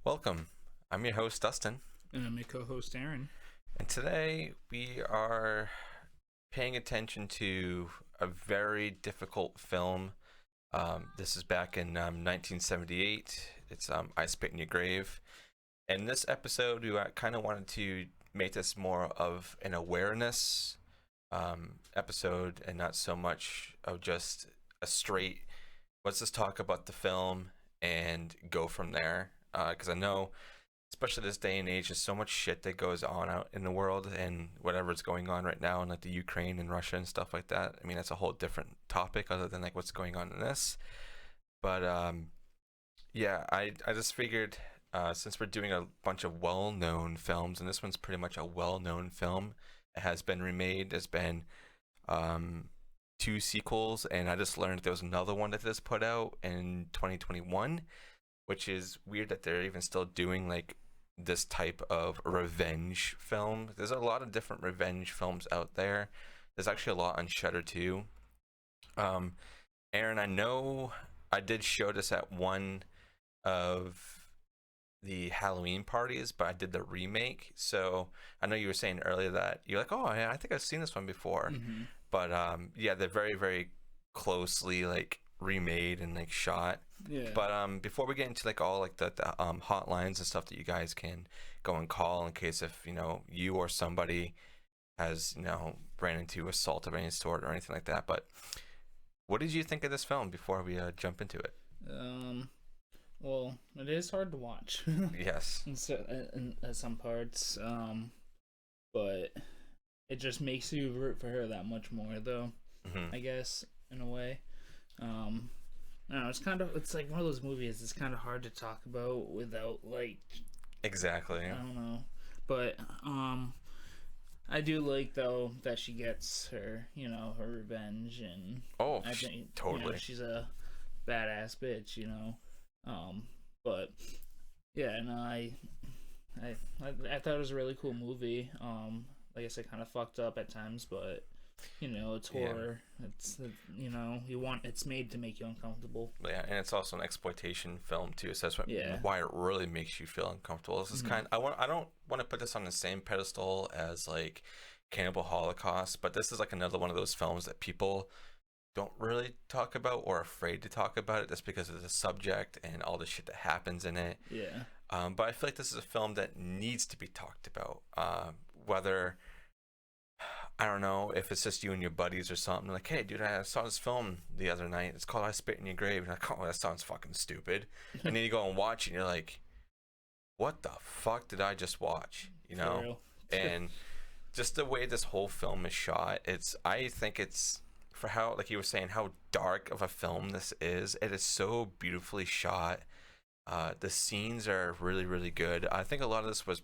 Welcome. I'm your host, Dustin, And I'm your co-host Erin. and today we are paying attention to a very difficult film. This is back in 1978. It's I Spit in Your Grave. In this episode, we kind of wanted to make this more of an awareness episode and not so much of just a straight, let's just talk about the film and go from there. Because I know especially this day and age, there's so much shit that goes on out in the world and whatever's going on right now in like the Ukraine and Russia and stuff like that. I mean, that's a whole different topic other than like what's going on in this. But yeah, I just figured since we're doing a bunch of well-known films, and this one's pretty much a well-known film, it has been remade. There's been two sequels, and I just learned there was another one that just put out in 2021, which is weird that they're even still doing like this type of revenge film. There's a lot of different revenge films out there. There's actually a lot on Shudder too. Um, Erin, I know I did show this at one of the Halloween parties, but I did the remake. So I know you were saying earlier that you're like, oh, yeah, I think I've seen this one before. Mm-hmm. But yeah, they're very, very closely like remade and like shot. Yeah. But before we get into like all like the hotlines and stuff that you guys can go and call in case if you or somebody has ran into assault of any sort or anything like that. But what did you think of this film before we jump into it? Um. Well, it is hard to watch. Yes. in some parts. But it just makes you root for her that much more, though. Mm-hmm. I guess in a way. I don't know, it's like one of those movies. It's kind of hard to talk about without like Exactly. I don't know, but I do like though that she gets her her revenge, and Oh, I think totally. she's a badass bitch, but yeah, no, I thought it was a really cool movie. Like I said, kind of fucked up at times, but it's horror. Yeah. It's made to make you uncomfortable. Yeah, and it's also an exploitation film too, so that's why it really makes you feel uncomfortable. This is Mm-hmm. I don't want to put this on the same pedestal as like Cannibal Holocaust, but this is like another one of those films that people don't really talk about or are afraid to talk about it just because of the subject and all the shit that happens in it. Yeah. But I feel like this is a film that needs to be talked about. Whether I don't know if it's just you and your buddies or something. Like, hey, dude, I saw this film the other night. It's called I Spit in Your Grave. And like, oh, that sounds fucking stupid. And then you go and watch it, and you're like, what the fuck did I just watch? For real. And just the way this whole film is shot, I think it's, for how, like you were saying, how dark of a film this is. It is so beautifully shot. The scenes are really, really good. I think a lot of this was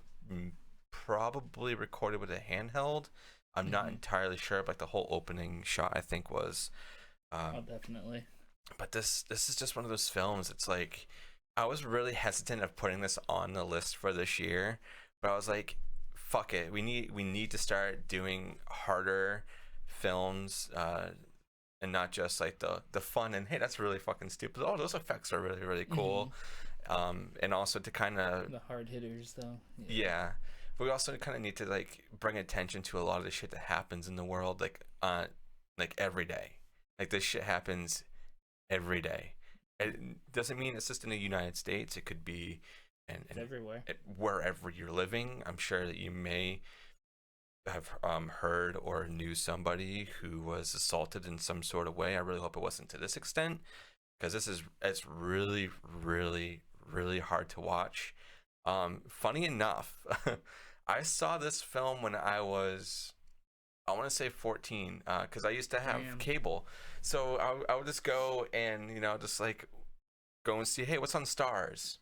probably recorded with a handheld. I'm not entirely sure, but like the whole opening shot I think was Definitely. But this is just one of those films. It's like I was really hesitant of putting this on the list for this year, but I was like, fuck it. We need to start doing harder films and not just like the fun and hey, that's really fucking stupid. Oh, those effects are really, really cool. And also to kind of the hard hitters though. Yeah. But we also kind of need to like bring attention to a lot of the shit that happens in the world like every day. Like this shit happens every day. It doesn't mean it's just in the United States. It could be It's everywhere. Wherever you're living. I'm sure that you may have heard or knew somebody who was assaulted in some sort of way. I really hope it wasn't to this extent because it's really, really, really hard to watch. Funny enough, I saw this film when I want to say 14, because I used to have cable. So I would just go and, just like go and see, hey, what's on Stars?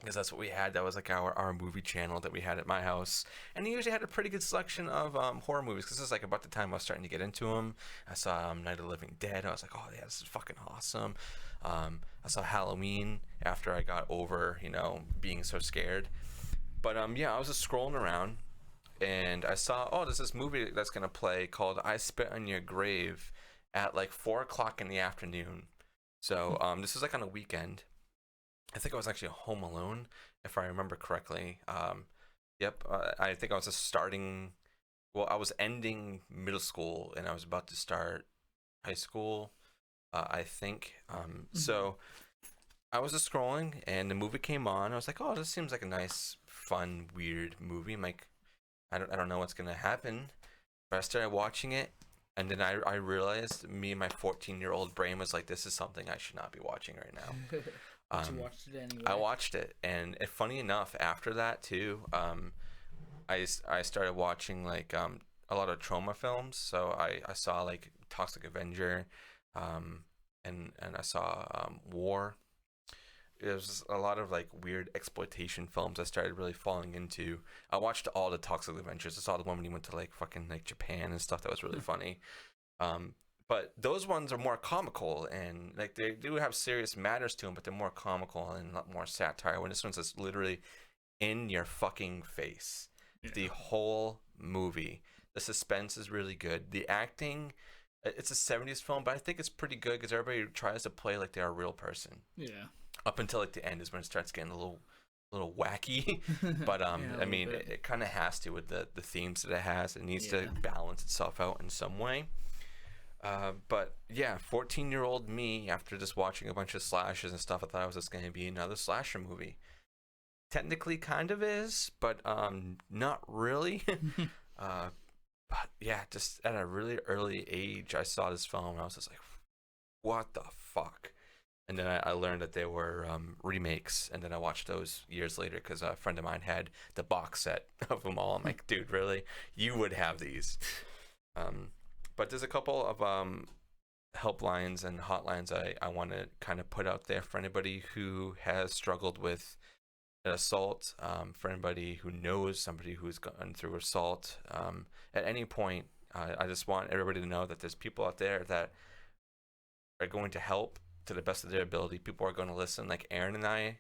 Because that's what we had. That was like our movie channel that we had at my house. And they usually had a pretty good selection of horror movies because this is like about the time I was starting to get into them. I saw Night of the Living Dead. I was like, oh, yeah, this is fucking awesome. I saw Halloween after I got over, being so scared. But yeah, I was just scrolling around and I saw, oh, there's this movie that's going to play called I Spit on Your Grave at like 4 o'clock in the afternoon. So this is like on a weekend. I think I was actually Home Alone, if I remember correctly. Yep, I think I was just starting. Well, I was ending middle school and I was about to start high school. I think. So I was just scrolling and the movie came on. I was like, oh, this seems like a nice, fun, weird movie. I'm like, I don't know what's gonna happen. But I started watching it, and then I realized me and my 14-year-old brain was like, this is something I should not be watching right now. But you watched it anyway. I watched it, and funny enough, after that too, I started watching like a lot of trauma films. So I saw like Toxic Avenger, and I saw War. There's a lot of like weird exploitation films I started really falling into. I watched all the Toxic Adventures. I saw the one when he went to like fucking like Japan and stuff. That was really funny. But those ones are more comical and like they do have serious matters to them, but they're more comical and a lot more satire. When this one's just literally in your fucking face, the whole movie. The suspense is really good. The acting, it's a 70s film, but I think it's pretty good because everybody tries to play like they're a real person. Yeah. Up until like the end is when it starts getting a little wacky. But I mean, it kind of has to with the themes that it has. It needs to balance itself out in some way. But yeah, 14-year-old me, after just watching a bunch of slashes and stuff, I thought it was just going to be another slasher movie. Technically kind of is, but not really. But yeah, just at a really early age, I saw this film and I was just like, what the fuck? And then I learned that they were remakes, and then I watched those years later because a friend of mine had the box set of them all. I'm like, dude, really? You would have these. But there's a couple of helplines and hotlines I want to kind of put out there for anybody who has struggled with an assault, for anybody who knows somebody who's gone through assault. At any point, I just want everybody to know that there's people out there that are going to help to the best of their ability. People are going to listen. Like Erin and I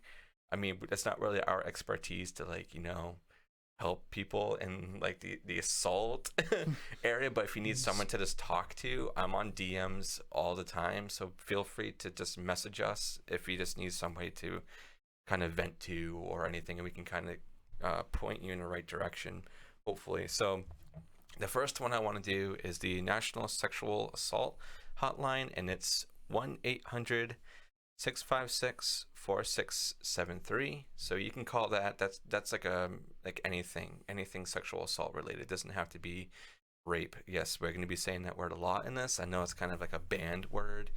mean, that's not really our expertise to like, help people in like the assault area, but if you need someone to just talk to, I'm on DMs all the time, so feel free to just message us if you just need somebody to kind of vent to or anything, and we can kind of point you in the right direction, hopefully. So the first one I want to do is the National Sexual Assault Hotline, and it's 1-800-656-4673. So you can call that. That's like anything sexual assault related. It doesn't have to be rape. Yes, we're going to be saying that word a lot in this. I know it's kind of like a banned word,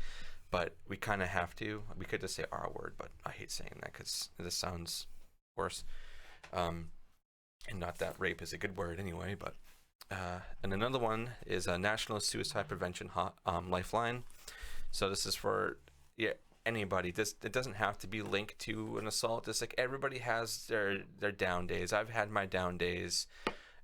but we kind of have to. We could just say our word, but I hate saying that because this sounds worse. And not that rape is a good word anyway, but and another one is a National Suicide Prevention Lifeline. So this is for anybody. It doesn't have to be linked to an assault. It's like everybody has their down days. I've had my down days.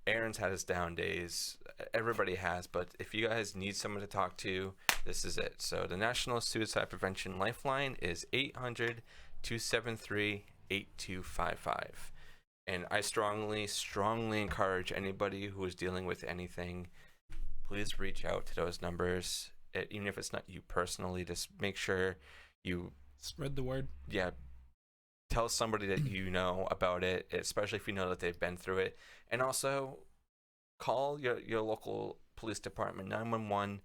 Erin's had his down days. Everybody has. But if you guys need someone to talk to, this is it. So the National Suicide Prevention Lifeline is 800-273-8255. And I strongly encourage anybody who is dealing with anything, please reach out to those numbers. Even if it's not you personally, just make sure you spread the word. Yeah, tell somebody that you know about it, especially if you know that they've been through it. And also call your local police department, 911.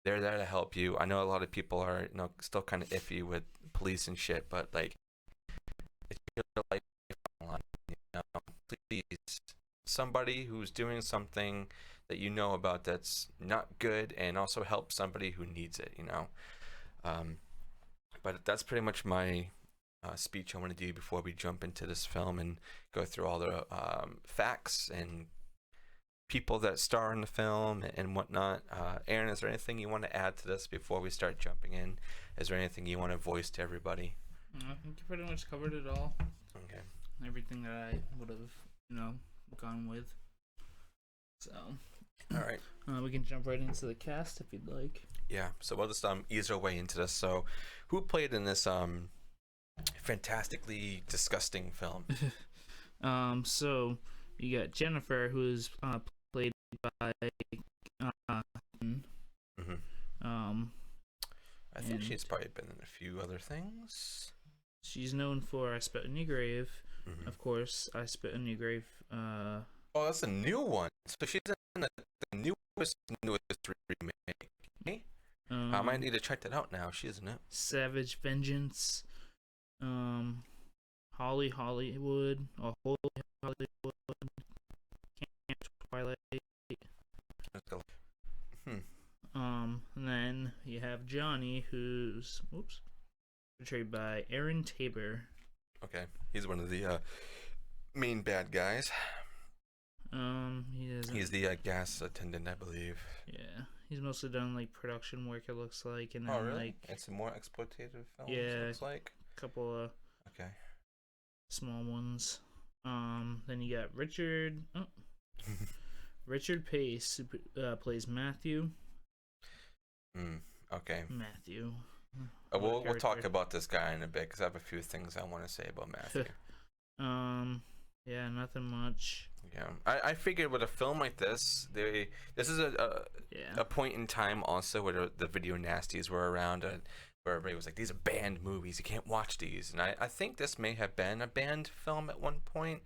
They're there to help you. I know a lot of people are still kind of iffy with police and shit, but like, it's your life on the line, please, somebody who's doing something that you know about that's not good, and also help somebody who needs it, but that's pretty much my speech I want to do before we jump into this film and go through all the facts and people that star in the film and whatnot. Erin, is there anything you want to add to this before we start jumping in? Is there anything you want to voice to everybody? I think you pretty much covered it all. Okay. Everything that I would have, gone with. So, all right. We can jump right into the cast if you'd like. Yeah. So we'll just ease our way into this. So, who played in this fantastically disgusting film? So you got Jennifer, who's played by I think she's probably been in a few other things. She's known for I Spit on Your Grave, Mm-hmm. of course. I Spit on Your Grave. Oh, that's a new one. So she's in the newest remake. Okay? I might need to check that out now. She isn't it? Savage Vengeance. Hollywood or Holy Hollywood. Camp Twilight. And then you have Johnny, who's portrayed by Aaron Tabor. Okay, he's one of the main bad guys. He's the gas attendant, I believe. Yeah, he's mostly done like production work. It looks like, and then really? like It's a more exploitative film. Yeah, looks like a couple of small ones. Then you got Richard. Richard Pace, who plays Matthew. Okay. Matthew. We'll talk about this guy in a bit because I have a few things I want to say about Matthew. Yeah, nothing much. Yeah, I figured with a film like this, this is a point in time also where the video nasties were around, and where everybody was like, these are banned movies, you can't watch these. And I think this may have been a banned film at one point,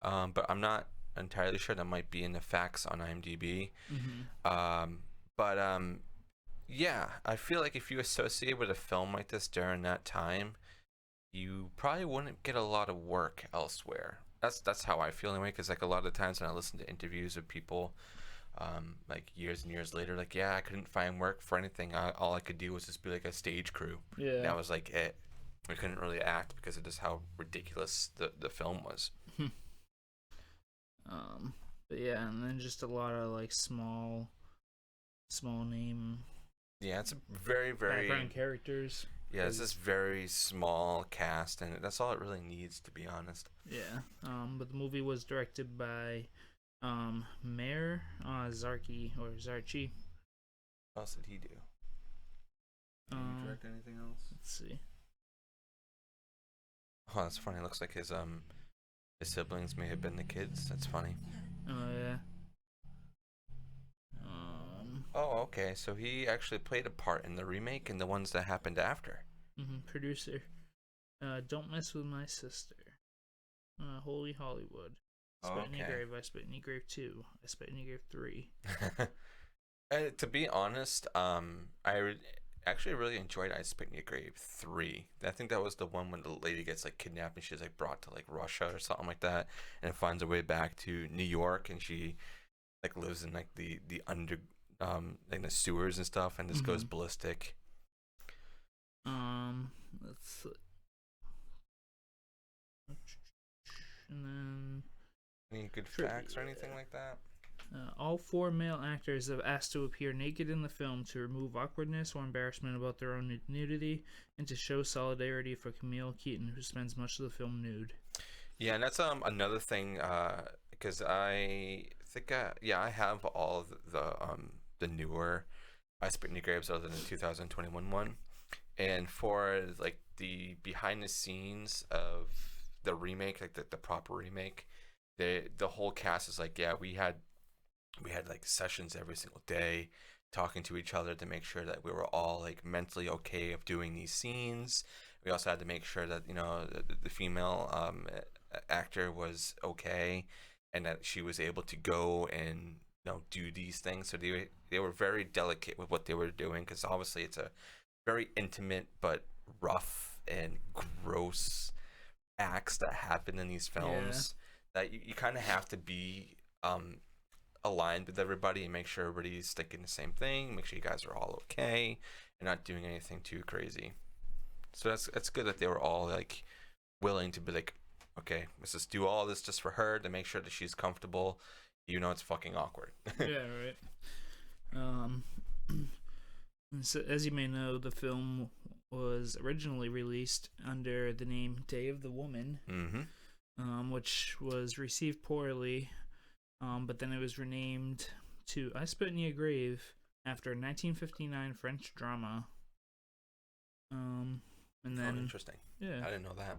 but I'm not entirely sure. That might be in the facts on IMDb. Yeah, I feel like if you associate with a film like this during that time, you probably wouldn't get a lot of work elsewhere. That's how I feel anyway, because like a lot of the times when I listen to interviews of people, like years and years later, like, yeah, I couldn't find work for anything. All I could do was just be like a stage crew. Yeah, that was like it. We couldn't really act because of just how ridiculous the film was. But yeah, and then just a lot of like small name. Yeah, it's a very background characters. Yeah, it's this very small cast, and that's all it really needs, to be honest. Yeah. But the movie was directed by Mayor Zarchi. What else did he do? Did he direct anything else? Let's see. Oh, that's funny. It looks like his siblings may have been the kids. That's funny. Oh yeah. Oh, okay. So he actually played a part in the remake and the ones that happened after. Producer. Don't Mess With My Sister. Holy Hollywood. Spit in Your Grave. I Spit in Your Grave 2. I Spit in Your Grave 3. To be honest, actually really enjoyed I Spit in Your Grave 3. I think that was the one when the lady gets like kidnapped and she's like brought to like Russia or something like that, and finds her way back to New York, and she like lives in like the under like the sewers and stuff, and just goes ballistic. Let's see. And then any good facts or anything like that? All 4 male actors have asked to appear naked in the film to remove awkwardness or embarrassment about their own nudity, and to show solidarity for Camille Keaton, who spends much of the film nude. Yeah, and that's another thing, because I think I have all the newer I Spit in Your Graves other than the 2021 one, and for like the behind the scenes of the remake, like the proper remake, the whole cast is like, yeah, we had like sessions every single day talking to each other to make sure that we were all like mentally okay of doing these scenes. We also had to make sure that, you know, the female actor was okay and that she was able to go and, you know, do these things. So they were very delicate with what they were doing, because obviously it's a very intimate but rough and gross acts that happen in these films, that you kind of have to be aligned with everybody and make sure everybody's thinking the same thing, make sure you guys are all okay and not doing anything too crazy. So that's good that they were all like willing to be like, okay, let's just do all this just for her, to make sure that she's comfortable. You know, it's fucking awkward. Yeah, right. So, as you may know, the film was originally released under the name Day of the Woman, which was received poorly, but then it was renamed to I Spit in Your Grave after a 1959 French drama. And then interesting. Yeah, I didn't know that.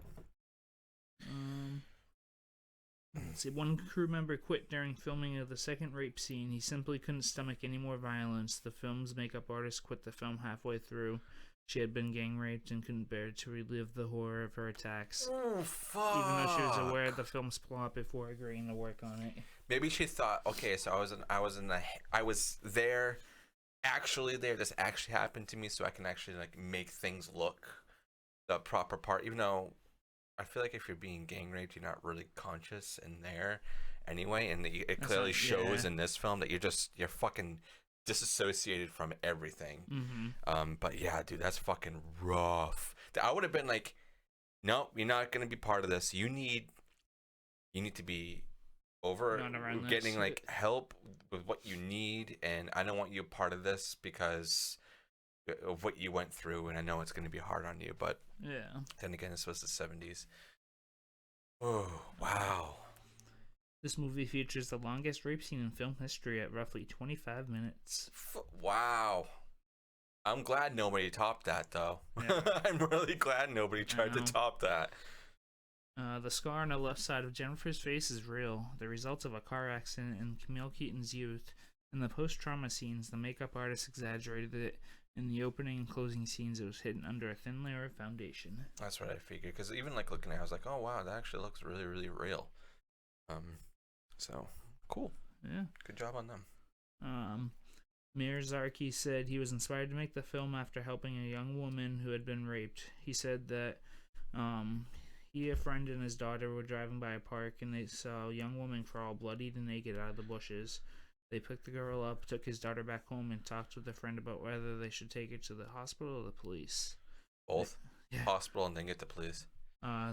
Let's see, one crew member quit during filming of the second rape scene. He simply couldn't stomach any more violence. The film's makeup artist quit the film halfway through. She had been gang raped and couldn't bear to relive the horror of her attacks, Oh, fuck. even though she was aware of the film's plot before agreeing to work on it. Maybe she thought, okay, so I was there, actually there. This actually happened to me, so I can actually like make things look the proper part. Even though I feel like if you're being gang raped, you're not really conscious in there anyway, and it clearly shows in this film that you're fucking disassociated from everything. But yeah, dude, that's fucking rough. I would have been like, nope, you're not gonna be part of this. You need to be over getting like help with what you need, and I don't want you a part of this because of what you went through, and I know it's going to be hard on you, but yeah, then again, this was the 70s. Oh, wow. This movie features the longest rape scene in film history at roughly 25 minutes. Wow. I'm glad nobody topped that, though. Yeah. I'm really glad nobody tried to top that. The scar on the left side of Jennifer's face is real, the result of a car accident in Camille Keaton's youth. In the post-trauma scenes, the makeup artist exaggerated it. In the opening and closing scenes, it was hidden under a thin layer of foundation. That's what I figured, because even like looking at it, I was like, oh wow, that actually looks really, really real. So cool. Yeah. Good job on them. Miyazaki said he was inspired to make the film after helping a young woman who had been raped. He said that he, a friend, and his daughter were driving by a park and they saw a young woman crawl bloodied and naked out of the bushes. They picked the girl up, took his daughter back home, and talked with a friend about whether they should take her to the hospital or the police. Both? Yeah. Hospital and then get the police?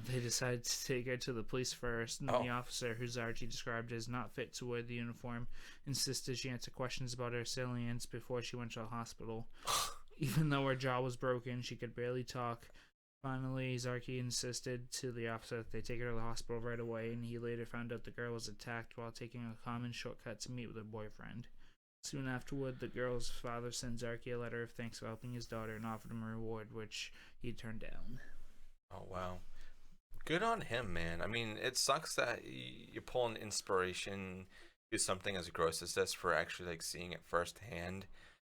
They decided to take her to the police first, and the officer, who Archie described as not fit to wear the uniform, insisted she answer questions about her salience before she went to the hospital. Even though her jaw was broken, she could barely talk. Finally, Zarki insisted to the officer that they take her to the hospital right away, and he later found out the girl was attacked while taking a common shortcut to meet with her boyfriend. Soon afterward, the girl's father sent Zarki a letter of thanks for helping his daughter and offered him a reward, which he turned down. Oh, wow. Good on him, man. I mean, it sucks that you're pulling inspiration to something as gross as this for actually, like, seeing it firsthand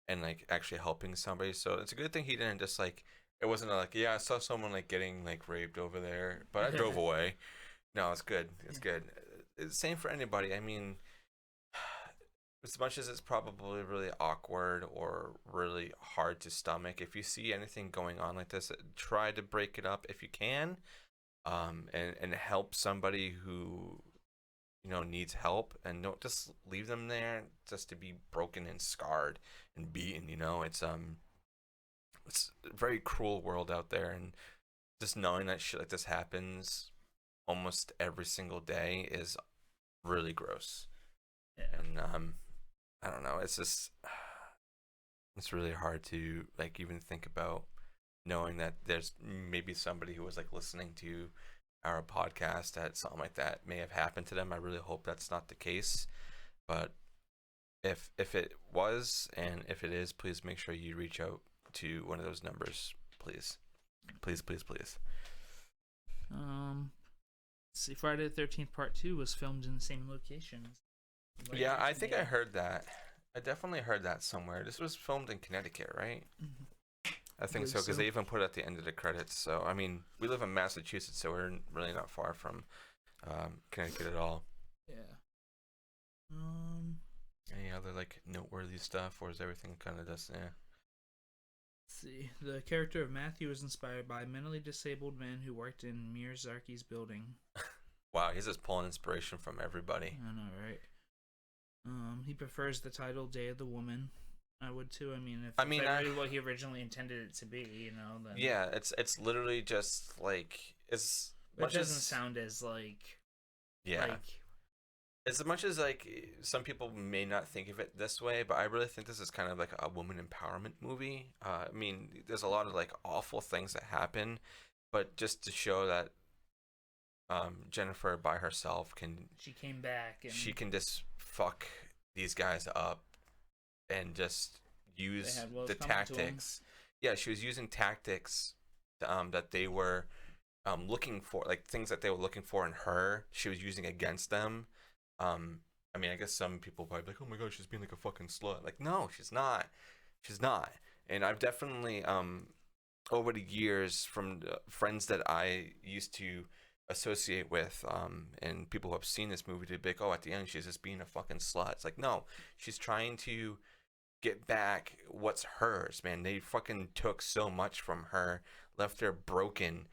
and, like, actually helping somebody. So it's a good thing he didn't just, like, it wasn't like, yeah, I saw someone like getting like raped over there, but I drove away. No, it's good. It's good. It's same for anybody. I mean, as much as it's probably really awkward or really hard to stomach, if you see anything going on like this, try to break it up if you can, and help somebody who, you know, needs help, and don't just leave them there just to be broken and scarred and beaten. You know, it's a very cruel world out there, and just knowing that shit like this happens almost every single day is really gross. Yeah. And I don't know, it's just, it's really hard to like even think about, knowing that there's maybe somebody who was like listening to our podcast that something like that may have happened to them. I really hope that's not the case, but if it was, and if it is, please make sure you reach out to one of those numbers, please. Please. Let's see, Friday the 13th Part 2 was filmed in the same locations. Yeah, I think I heard that. I definitely heard that somewhere. This was filmed in Connecticut, right? Mm-hmm. I think so, because they even put it at the end of the credits. So, I mean, we live in Massachusetts, so we're really not far from Connecticut at all. Yeah. Any other, like, noteworthy stuff, or is everything kind of just, yeah? Let's see. The character of Matthew was inspired by a mentally disabled man who worked in Miyazaki's building. Wow, he's just pulling inspiration from everybody. I know, right? He prefers the title Day of the Woman. I would too. I mean, if that's really what he originally intended it to be, you know, then yeah, it's literally just like it doesn't sound as like as much as like some people may not think of it this way, but I really think this is kind of like a woman empowerment movie. I mean, there's a lot of like awful things that happen, but just to show that Jennifer by herself she came back and she can just fuck these guys up and just use the tactics. Yeah, she was using tactics that they were looking for, like things that they were looking for in her. She was using against them. I mean, I guess some people probably be like, oh my god, she's being like a fucking slut. Like, no, she's not. She's not. And I've definitely over the years from friends that I used to associate with, and people who have seen this movie to be like, oh, at the end she's just being a fucking slut. It's like, no, she's trying to get back what's hers, man. They fucking took so much from her, left her broken,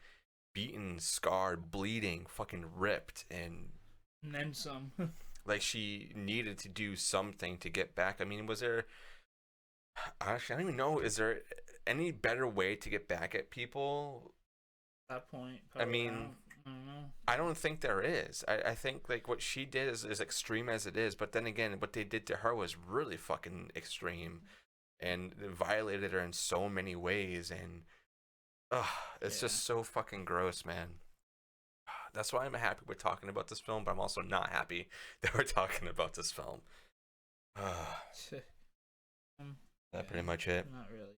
beaten, scarred, bleeding, fucking ripped, And then some. like she needed to do something to get back. I mean, was there actually, I don't even know, is there any better way to get back at people? At that point, I mean, I don't know. I don't think there is. I think like what she did is extreme as it is, but then again, what they did to her was really fucking extreme, and it violated her in so many ways, and it's just so fucking gross, man. That's why I'm happy we're talking about this film, but I'm also not happy that we're talking about this film. That pretty much it. Not really.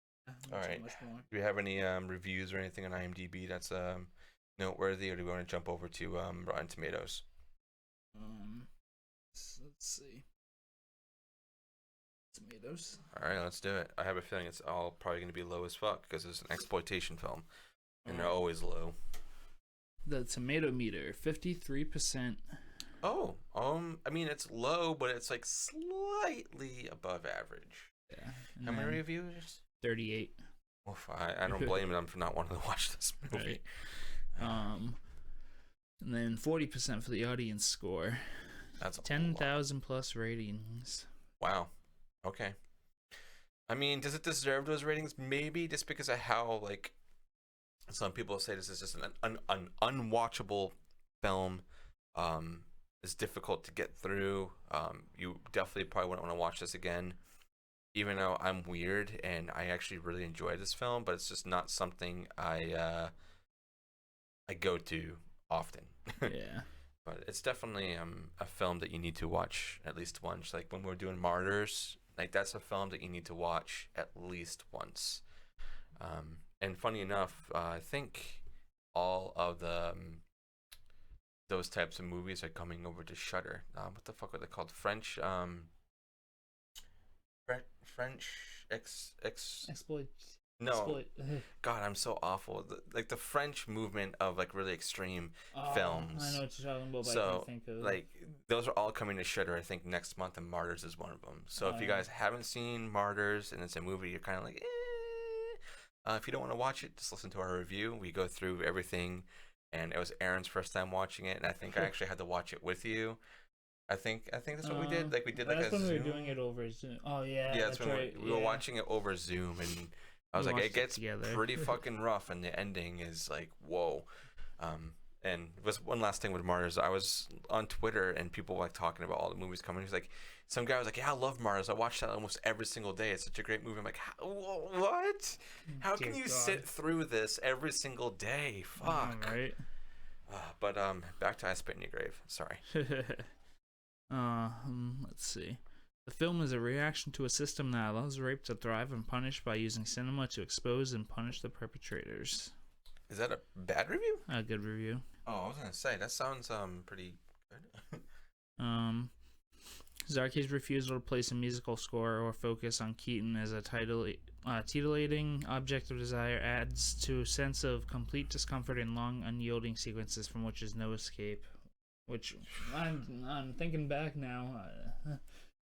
All right. Much more. Do we have any reviews or anything on IMDb that's noteworthy, or do we want to jump over to Rotten Tomatoes? Let's see. Tomatoes. All right, let's do it. I have a feeling it's all probably going to be low as fuck because it's an exploitation film, and they're always low. The tomato meter, 53%. Oh, I mean it's low, but it's like slightly above average. Yeah. How many reviews? 38. Oof, I don't blame them for not wanting to watch this movie. Right. And then 40% for the audience score. That's 10,000 plus ratings. Wow. Okay. I mean, does it deserve those ratings? Maybe, just because of how, like, some people say this is just an unwatchable film. It's difficult to get through. You definitely probably wouldn't want to watch this again, even though I'm weird and I actually really enjoy this film, but it's just not something I go to often. Yeah. But it's definitely a film that you need to watch at least once. Like when we're doing Martyrs, like that's a film that you need to watch at least once. And funny enough, I think all of the those types of movies are coming over to Shudder. What the fuck are they called? French Exploit. No, Exploit. God, I'm so awful. Like the French movement of like really extreme films. I know what you're talking about, but I So can't think of like those are all coming to Shudder, I think, next month, and Martyrs is one of them. So if you guys haven't seen Martyrs and it's a movie you're kind of like, if you don't want to watch it, just listen to our review. We go through everything, and it was Erin's first time watching it, and I think I actually had to watch it with you. I think that's what we did. Like we did like a Zoom. That's when we were doing it over Zoom. Oh yeah. Yeah, that's when right. we were watching it over Zoom, and I was like, it gets pretty fucking rough, and the ending is like, whoa. And it was one last thing with Martyrs. I was on Twitter, and people were like talking about all the movies coming. He's like, some guy was like, yeah, I love Martyrs. I watch that almost every single day. It's such a great movie. I'm like, what? How can you sit through this every single day? Fuck. Right. But back to I Spit in Your Grave. Sorry. Let's see. The film is a reaction to a system that allows rape to thrive and punish by using cinema to expose and punish the perpetrators. Is that a bad review? A good review. Oh, I was gonna say that sounds pretty good. Zarki's refusal to place a musical score or focus on Keaton as a titillating object of desire adds to a sense of complete discomfort in long, unyielding sequences from which is no escape. Which I'm thinking back now,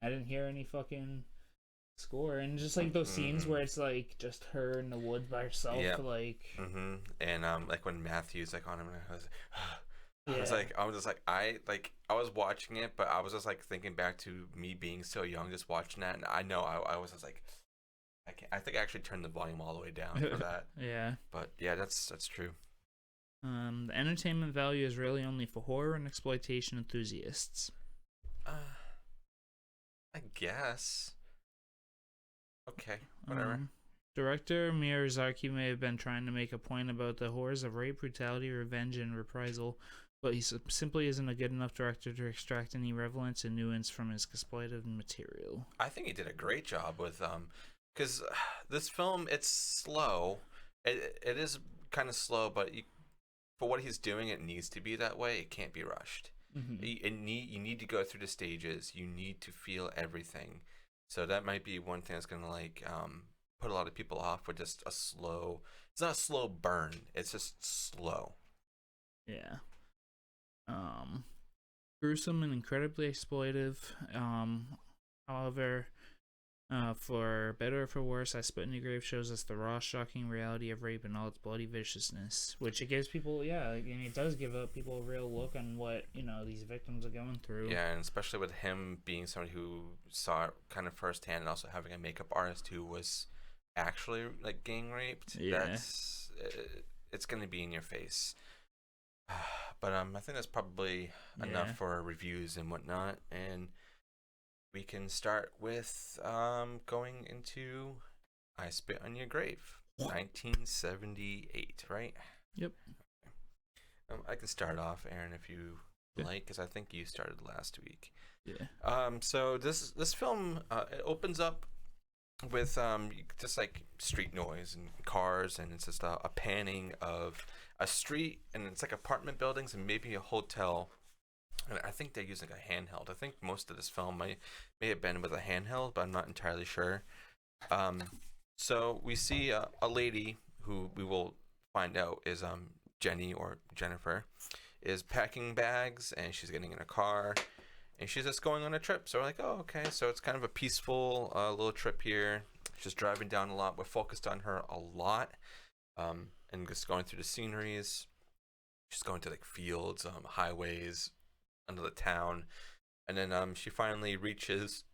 I didn't hear any fucking score, and just like those scenes where it's like just her in the woods by herself, like. And like when Matthew's like on him, and I was watching it, but I was just like thinking back to me being so young, just watching that, and I know I was just like, I think I actually turned the volume all the way down for that. Yeah. But yeah, that's true. The entertainment value is really only for horror and exploitation enthusiasts. I guess. Okay, whatever. Director Miyazaki may have been trying to make a point about the horrors of rape, brutality, revenge, and reprisal, but he simply isn't a good enough director to extract any relevance and nuance from his exploitive material. I think he did a great job with because this film, it's slow. It is kind of slow, but for what he's doing, it needs to be that way. It can't be rushed. You need to go through the stages. You need to feel everything. So that might be one thing that's gonna like put a lot of people off with just a slow. It's not a slow burn. It's just slow. Yeah. Gruesome and incredibly exploitive. However, for better or for worse, I Spit in Your Grave shows us the raw, shocking reality of rape and all its bloody viciousness, which it gives people, and it does give people a real look on what, these victims are going through. Yeah, and especially with him being somebody who saw it kind of firsthand, and also having a makeup artist who was actually like gang raped. Yeah. It's gonna be in your face. But I think that's probably enough for reviews and whatnot, and we can start with going into I Spit on Your Grave, 1978, right? Yep. I can start off, Erin, if you like, because I think you started last week. Yeah. So this film it opens up with just like street noise and cars, and it's just a panning of a street, and it's like apartment buildings and maybe a hotel. And I think they're using a handheld. I think most of this film may have been with a handheld, but I'm not entirely sure. So we see a lady who we will find out is Jenny or Jennifer, is packing bags, and she's getting in a car, and she's just going on a trip. So we're like, oh, okay. So it's kind of a peaceful little trip here. She's driving down a lot. We're focused on her a lot, and just going through the sceneries. She's going to like fields, highways, under the town, and then she finally reaches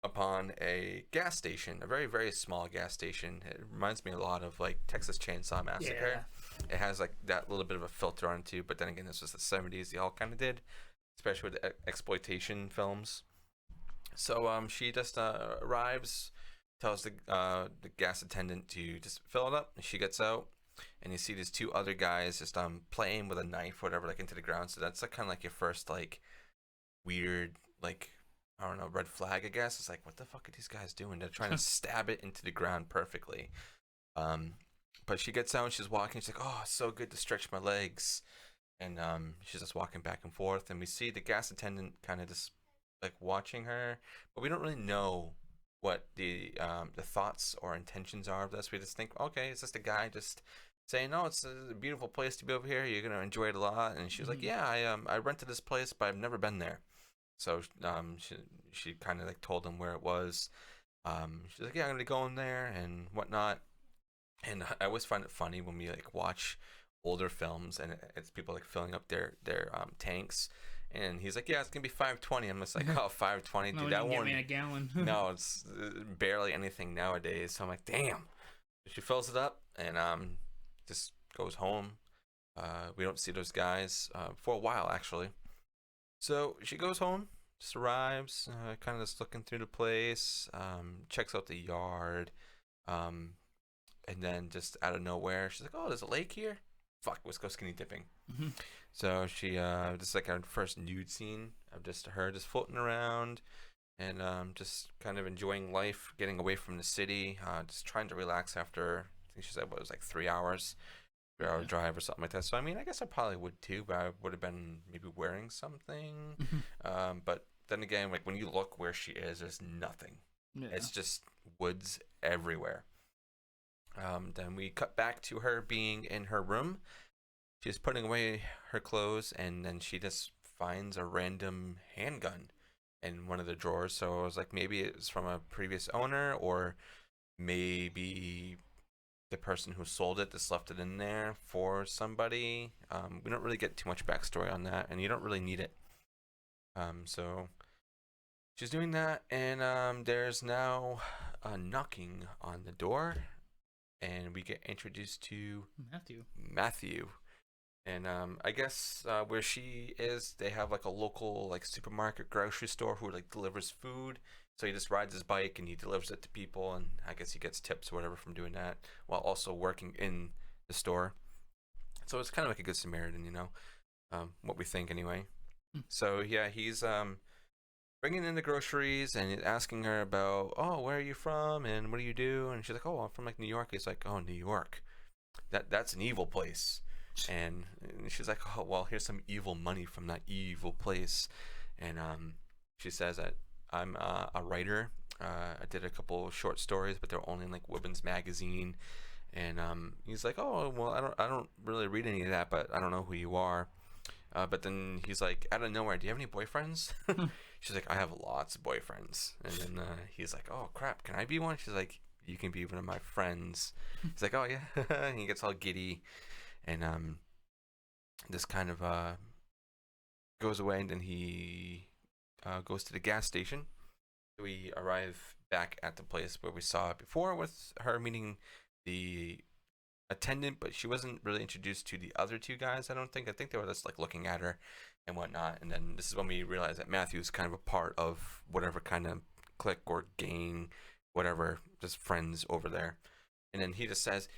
upon a gas station, a very, very small gas station. It reminds me a lot of like Texas Chainsaw Massacre. Yeah. It has like that little bit of a filter on it too, but then again, this was the 70s. They all kind of did, especially with exploitation films. So she just arrives, tells the gas attendant to just fill it up, and she gets out. And you see these two other guys just playing with a knife or whatever, like into the ground. So that's like kind of like your first like weird, like, I don't know, red flag, I guess. It's like, what the fuck are these guys doing? They're trying to stab it into the ground perfectly. But she gets out and she's walking. She's like, oh, it's so good to stretch my legs. And she's just walking back and forth. And we see the gas attendant kind of just like watching her, but we don't really know what the thoughts or intentions are of this. We just think, okay, it's just a guy just saying, "No, it's a beautiful place to be over here. You're gonna enjoy it a lot." And she's like, "Yeah, I rented this place, but I've never been there." So she kind of like told him where it was. She's like, "Yeah, I'm gonna go in there and whatnot." And I always find it funny when we like watch older films and it's people like filling up their tanks. And he's like, yeah, it's going to be 520. I'm just like, oh, 520? No, dude, that won't... get me a gallon. No, it's barely anything nowadays. So I'm like, damn. She fills it up and just goes home. We don't see those guys for a while, actually. So she goes home, just arrives, kind of just looking through the place, checks out the yard, and then just out of nowhere, she's like, oh, there's a lake here? Fuck, let's go skinny dipping. So she just like our first nude scene of just her just floating around and just kind of enjoying life, getting away from the city, just trying to relax after, I think she said what it was like 3 hours, 3 hour drive or something like that. So I mean, I guess I probably would too, but I would have been maybe wearing something. But then again, like when you look where she is, there's nothing. Yeah. It's just woods everywhere. Then we cut back to her being in her room. She's putting away her clothes, and then she just finds a random handgun in one of the drawers. So I was like, maybe it was from a previous owner, or maybe the person who sold it just left it in there for somebody. We don't really get too much backstory on that, and you don't really need it. So she's doing that, and there's now a knocking on the door, and we get introduced to Matthew. And I guess where she is, they have like a local like supermarket, grocery store who like delivers food. So he just rides his bike and he delivers it to people, and I guess he gets tips or whatever from doing that, while also working in the store. So it's kind of like a good Samaritan, you know, what we think anyway. So yeah, he's bringing in the groceries and asking her about, oh, where are you from and what do you do? And she's like, oh, I'm from like New York. He's like, oh, New York, that's an evil place. And she's like, oh, well, here's some evil money from that evil place. And she says that I'm a writer. I did a couple short stories, but they're only in like Women's Magazine. And he's like, oh well, I don't really read any of that, but I don't know who you are. But then he's like, out of nowhere, do you have any boyfriends? She's like, I have lots of boyfriends. And then he's like, oh crap, can I be one? She's like, you can be one of my friends. He's like, oh yeah. And he gets all giddy, and this kind of goes away, and then he goes to the gas station. We arrive back at the place where we saw it before, with her meeting the attendant, but she wasn't really introduced to the other two guys. I think they were just like looking at her and whatnot. And then this is when we realized that Matthew is kind of a part of whatever kind of clique or gang, whatever, just friends over there. And then he just says,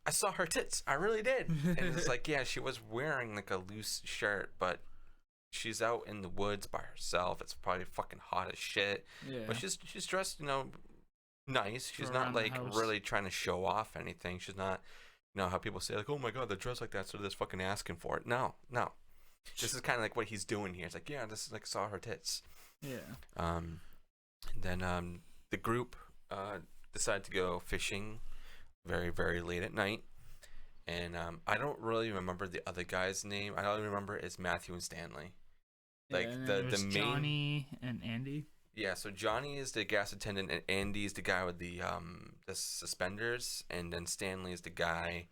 I saw her tits, I really did. And it's like, yeah, she was wearing like a loose shirt, but she's out in the woods by herself. It's probably fucking hot as shit. Yeah. But she's dressed, nice. She's not like really trying to show off anything. She's not, how people say like, oh my god, they're dressed like that, so they're just fucking asking for it. No. This is kind of like what he's doing here. It's like, yeah, this is like saw her tits. Yeah. And then the group decided to go fishing very, very late at night. And I don't really remember the other guy's name. I only remember it's Matthew and Stanley. Like yeah, the main Johnny and Andy. Yeah, so Johnny is the gas attendant, and Andy is the guy with the suspenders, and then Stanley is the guy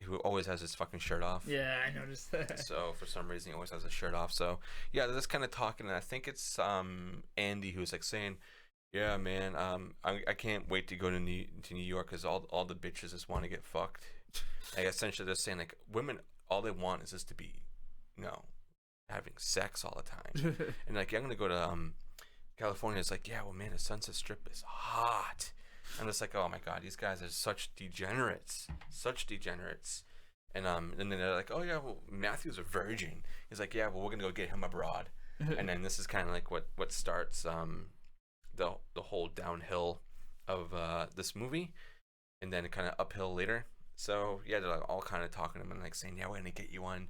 who always has his fucking shirt off. Yeah, I noticed that. So for some reason he always has his shirt off. So yeah, they're just kind of talking, and I think it's Andy who's like saying, "Yeah, man, I can't wait to go to New York because all the bitches just want to get fucked." Like essentially they're saying like women, all they want is just to be, having sex all the time. And like, I'm gonna go to California. It's like, yeah, well, man, the Sunset Strip is hot. I'm just like, oh my god, these guys are such degenerates. And then they're like, oh yeah, well, Matthew's a virgin. He's like, yeah, well, we're gonna go get him abroad. And then this is kind of like what starts the whole downhill of this movie, and then kind of uphill later. So yeah, they're like all kind of talking to him and like saying, yeah, we're gonna get you one.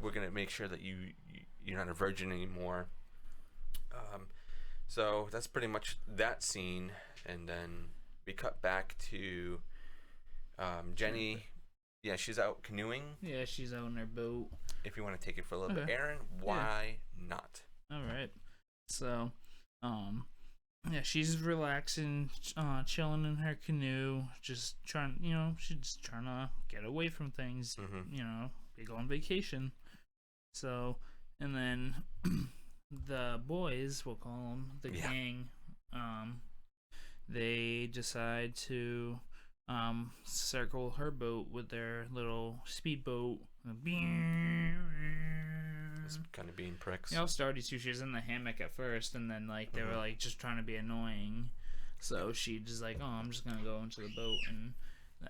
We're gonna make sure that you're not a virgin anymore. So that's pretty much that scene, and then we cut back to Jenny. Yeah, she's out canoeing. Yeah, she's out in her boat. If you want to take it for a little bit, Erin, why not? All right. So, yeah, she's relaxing, chilling in her canoe, just trying, she's just trying to get away from things, they go on vacation. So, and then the boys, we'll call them, the gang, they decide to circle her boat with their little speedboat. It's kind of being pricks. All started too. She was in the hammock at first, and then like they were like just trying to be annoying. So she just like, oh, I'm just gonna go into the boat, and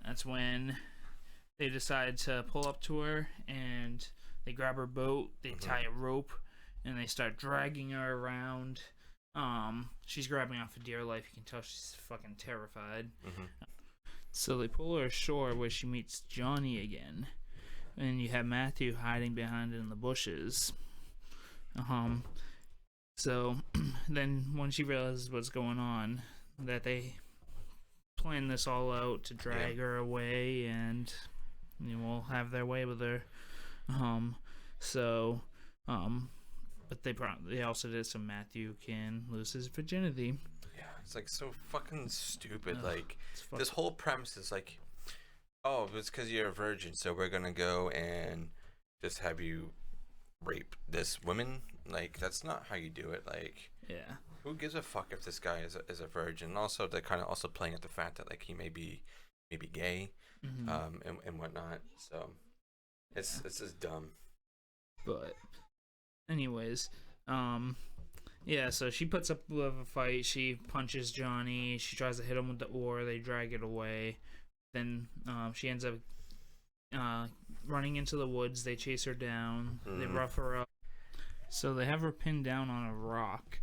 that's when they decide to pull up to her, and they grab her boat, they tie a rope, and they start dragging her around. She's grabbing off for dear life. You can tell she's fucking terrified. So they pull her ashore where she meets Johnny again. And you have Matthew hiding behind in the bushes. So then when she realizes what's going on, that they plan this all out to drag her away, and will have their way with her. But they also did so Matthew can lose his virginity. Yeah, it's like so fucking stupid. This whole premise is like, oh, it's because you're a virgin, so we're gonna go and just have you rape this woman. Like, that's not how you do it. Like, yeah, who gives a fuck if this guy is a virgin? Also, they're kind of also playing at the fact that like he may be gay, and whatnot. So it's just dumb. But anyways, yeah, so she puts up with a fight. She punches Johnny. She tries to hit him with the oar. They drag it away. Then she ends up running into the woods. They chase her down. They rough her up. So they have her pinned down on a rock,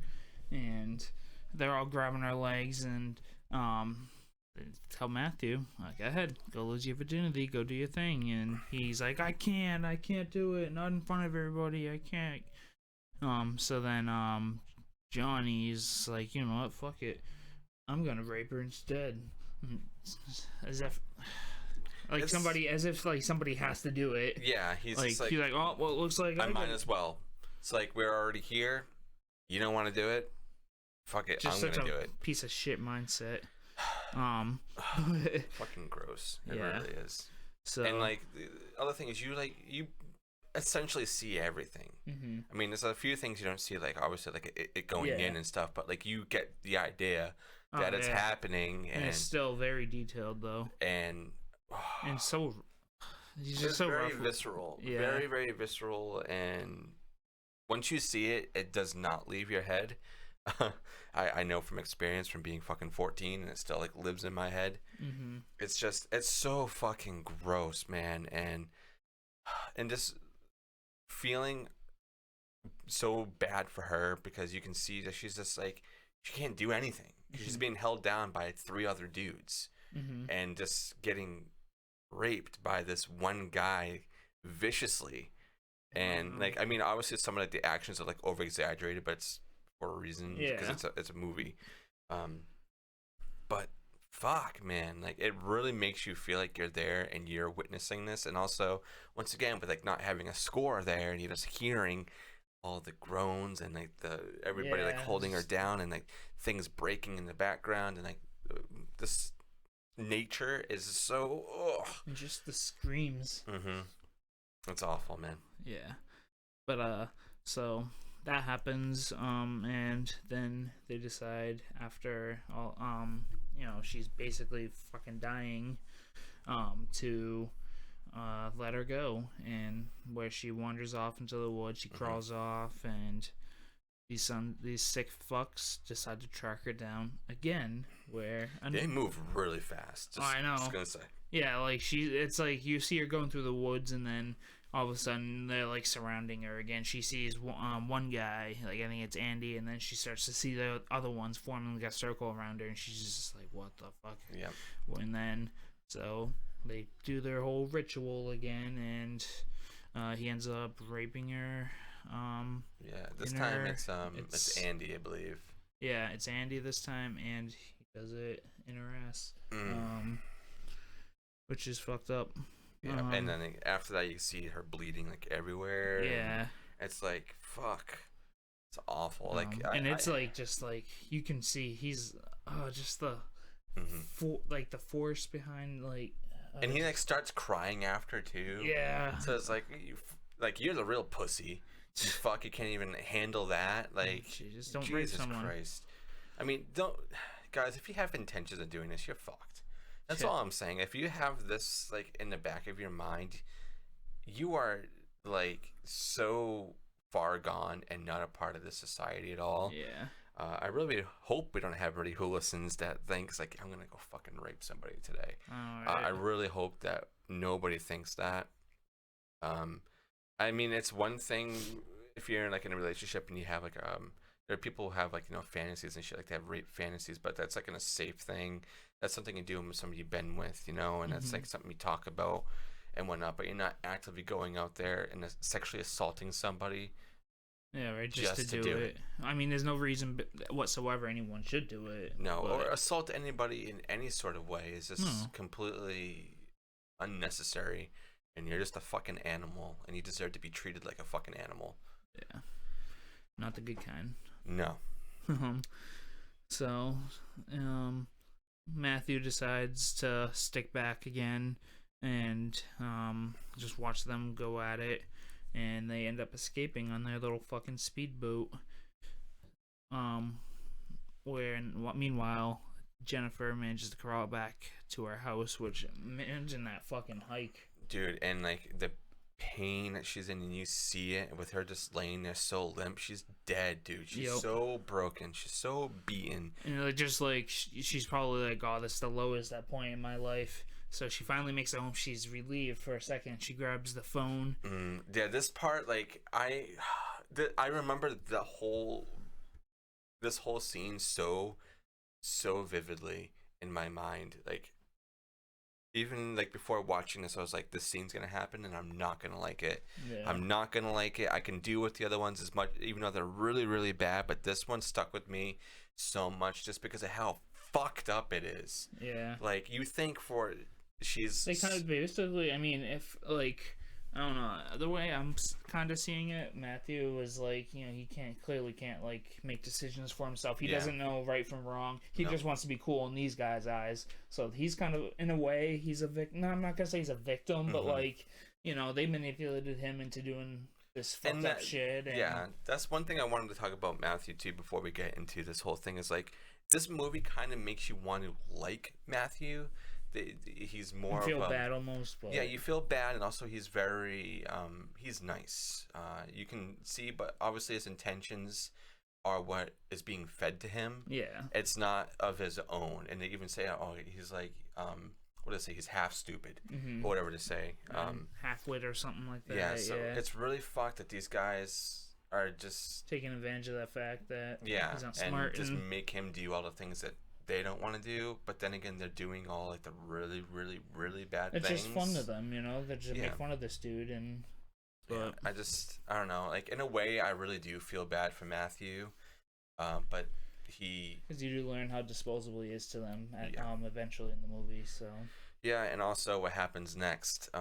and they're all grabbing her legs, and they tell Matthew, like, go ahead, go lose your virginity, go do your thing. And he's like, I can't do it, not in front of everybody, I can't. So then Johnny's like, you know what, fuck it, I'm gonna rape her instead. As if like somebody has to do it. Yeah, he's like, just like, he's like, oh well, it looks like I might as well. It's like, we're already here. You don't want to do it? Fuck it, just I'm gonna do it. Piece of shit mindset. Fucking gross. It Yeah. really is. So And like the other thing is, you essentially see everything. mm-hmm. I mean, there's a few things you don't see, like obviously like it going Yeah. in and stuff, but like you get the idea that it's yeah. happening, And it's still very detailed though, and so he's it's just so very rough. visceral, Yeah. very very visceral, and once you see it, it does not leave your head. I know from experience from being fucking 14, and it still like lives in my head. Mm-hmm. It's so fucking gross, man, and just feeling so bad for her, because you can see that she's just like, she can't do anything. She's Mm-hmm. being held down by 3 other dudes, Mm-hmm. and just getting raped by this one guy viciously. And like, I mean, obviously some of like the actions are like over exaggerated, but it's for a reason, because it's a movie. But fuck, man, like it really makes you feel like you're there and you're witnessing this. And also, once again, with like not having a score there, and you're just hearing all the groans and like everybody like holding her down, and like things breaking in the background, and like this nature is so And just the screams. It's awful, man. Yeah. But so that happens, and then they decide, after all, she's basically fucking dying, to let her go. And where she wanders off into the woods, she crawls off, and these sick fucks decide to track her down again. Where They move really fast. I know. Just gonna say. Yeah, like it's like you see her going through the woods, and then all of a sudden they're like surrounding her again. She sees one guy, like I think it's Andy, and then she starts to see the other ones forming like a circle around her, and she's just like, what the fuck? Yeah. And then so they do their whole ritual again, and he ends up raping her. Yeah, this time it's Andy, I believe. Yeah, it's Andy this time, and he does it in her ass. Which is fucked up. Yeah, and then after that you see her bleeding like everywhere. Yeah. It's like, fuck. It's awful. Like and it's like just like you can see he's just the the force behind like and he like starts crying after too. Yeah. So it's like you're the real pussy. You can't even handle that. Like, Jesus, don't Jesus rape someone. Christ. I mean, guys, if you have intentions of doing this, you're fucked. That's all I'm saying. If you have this like in the back of your mind, you are like so far gone and not a part of this society at all. Yeah. I really hope we don't have anybody who listens that thinks like, I'm gonna go fucking rape somebody today. I really hope that nobody thinks that. I mean, it's one thing if you're in like in a relationship and you have like there are people who have like, you know, fantasies and shit, like they have rape fantasies, but that's like in a safe thing. That's something you do with somebody you've been with, you know, and that's like something you talk about and whatnot, but you're not actively going out there and sexually assaulting somebody. Yeah, right. Just to do it. I mean, there's no reason whatsoever anyone should do it. No, or assault anybody in any sort of way is just completely unnecessary, and you're just a fucking animal, and you deserve to be treated like a fucking animal. Yeah. Not the good kind. No. So, Matthew decides to stick back again and just watch them go at it, and they end up escaping on their little fucking speedboat. Meanwhile, Jennifer manages to crawl back to her house, which, imagine that fucking hike. Dude, and like the pain that she's in, and you see it with her just laying there so limp. She's dead, dude. She's so broken. She's so beaten. And just like she's probably like, oh, this is the lowest that point in my life. So she finally makes it home. She's relieved for a second. She grabs the phone. Yeah, this part, like I remember this whole scene so vividly in my mind. Like, even like before watching this, I was like, this scene's gonna happen, and I'm not gonna like it. Yeah. I'm not gonna like it. I can deal with the other ones as much, even though they're really, really bad. But this one stuck with me so much just because of how fucked up it is. Yeah. Like you think for she's They kind of basically, I mean, if like I don't know, the way I'm kind of seeing it, Matthew was like, you know, he clearly can't like make decisions for himself. He doesn't know right from wrong. He just wants to be cool in these guys' eyes. So he's kind of, in a way, he's a victim. No, I'm not gonna say he's a victim, but like, you know, they manipulated him into doing this fucked up shit. And... Yeah, that's one thing I wanted to talk about Matthew too before we get into this whole thing. Is like this movie kind of makes you want to like Matthew. He's more you feel of bad almost, but... yeah, you feel bad, and also he's very he's nice. You can see, but obviously his intentions are what is being fed to him. Yeah, it's not of his own. And they even say, oh, he's like what do they say, he's half stupid, or whatever to say, half-wit or something like that. Yeah, so it's really fucked that these guys are just taking advantage of that fact that he's not smart and just make him do all the things that they don't want to do, but then again, they're doing all like the really, really, really bad things. It's just fun to them, you know. They just make fun of this dude, and but I don't know. Like in a way, I really do feel bad for Matthew, but because you do learn how disposable he is to them eventually in the movie. So yeah, and also what happens next.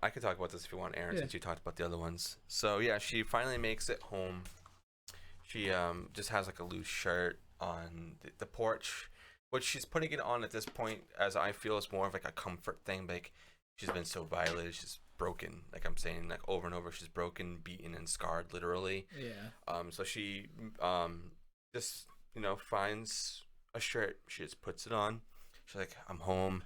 I could talk about this if you want, Erin, since you talked about the other ones. So yeah, she finally makes it home. She just has like a loose shirt on the porch. What she's putting it on at this point, as I feel, is more of like a comfort thing. Like she's been so violated, she's broken. Like I'm saying, like over and over, she's broken, beaten, and scarred, literally. Yeah. So she just finds a shirt. She just puts it on. She's like, I'm home.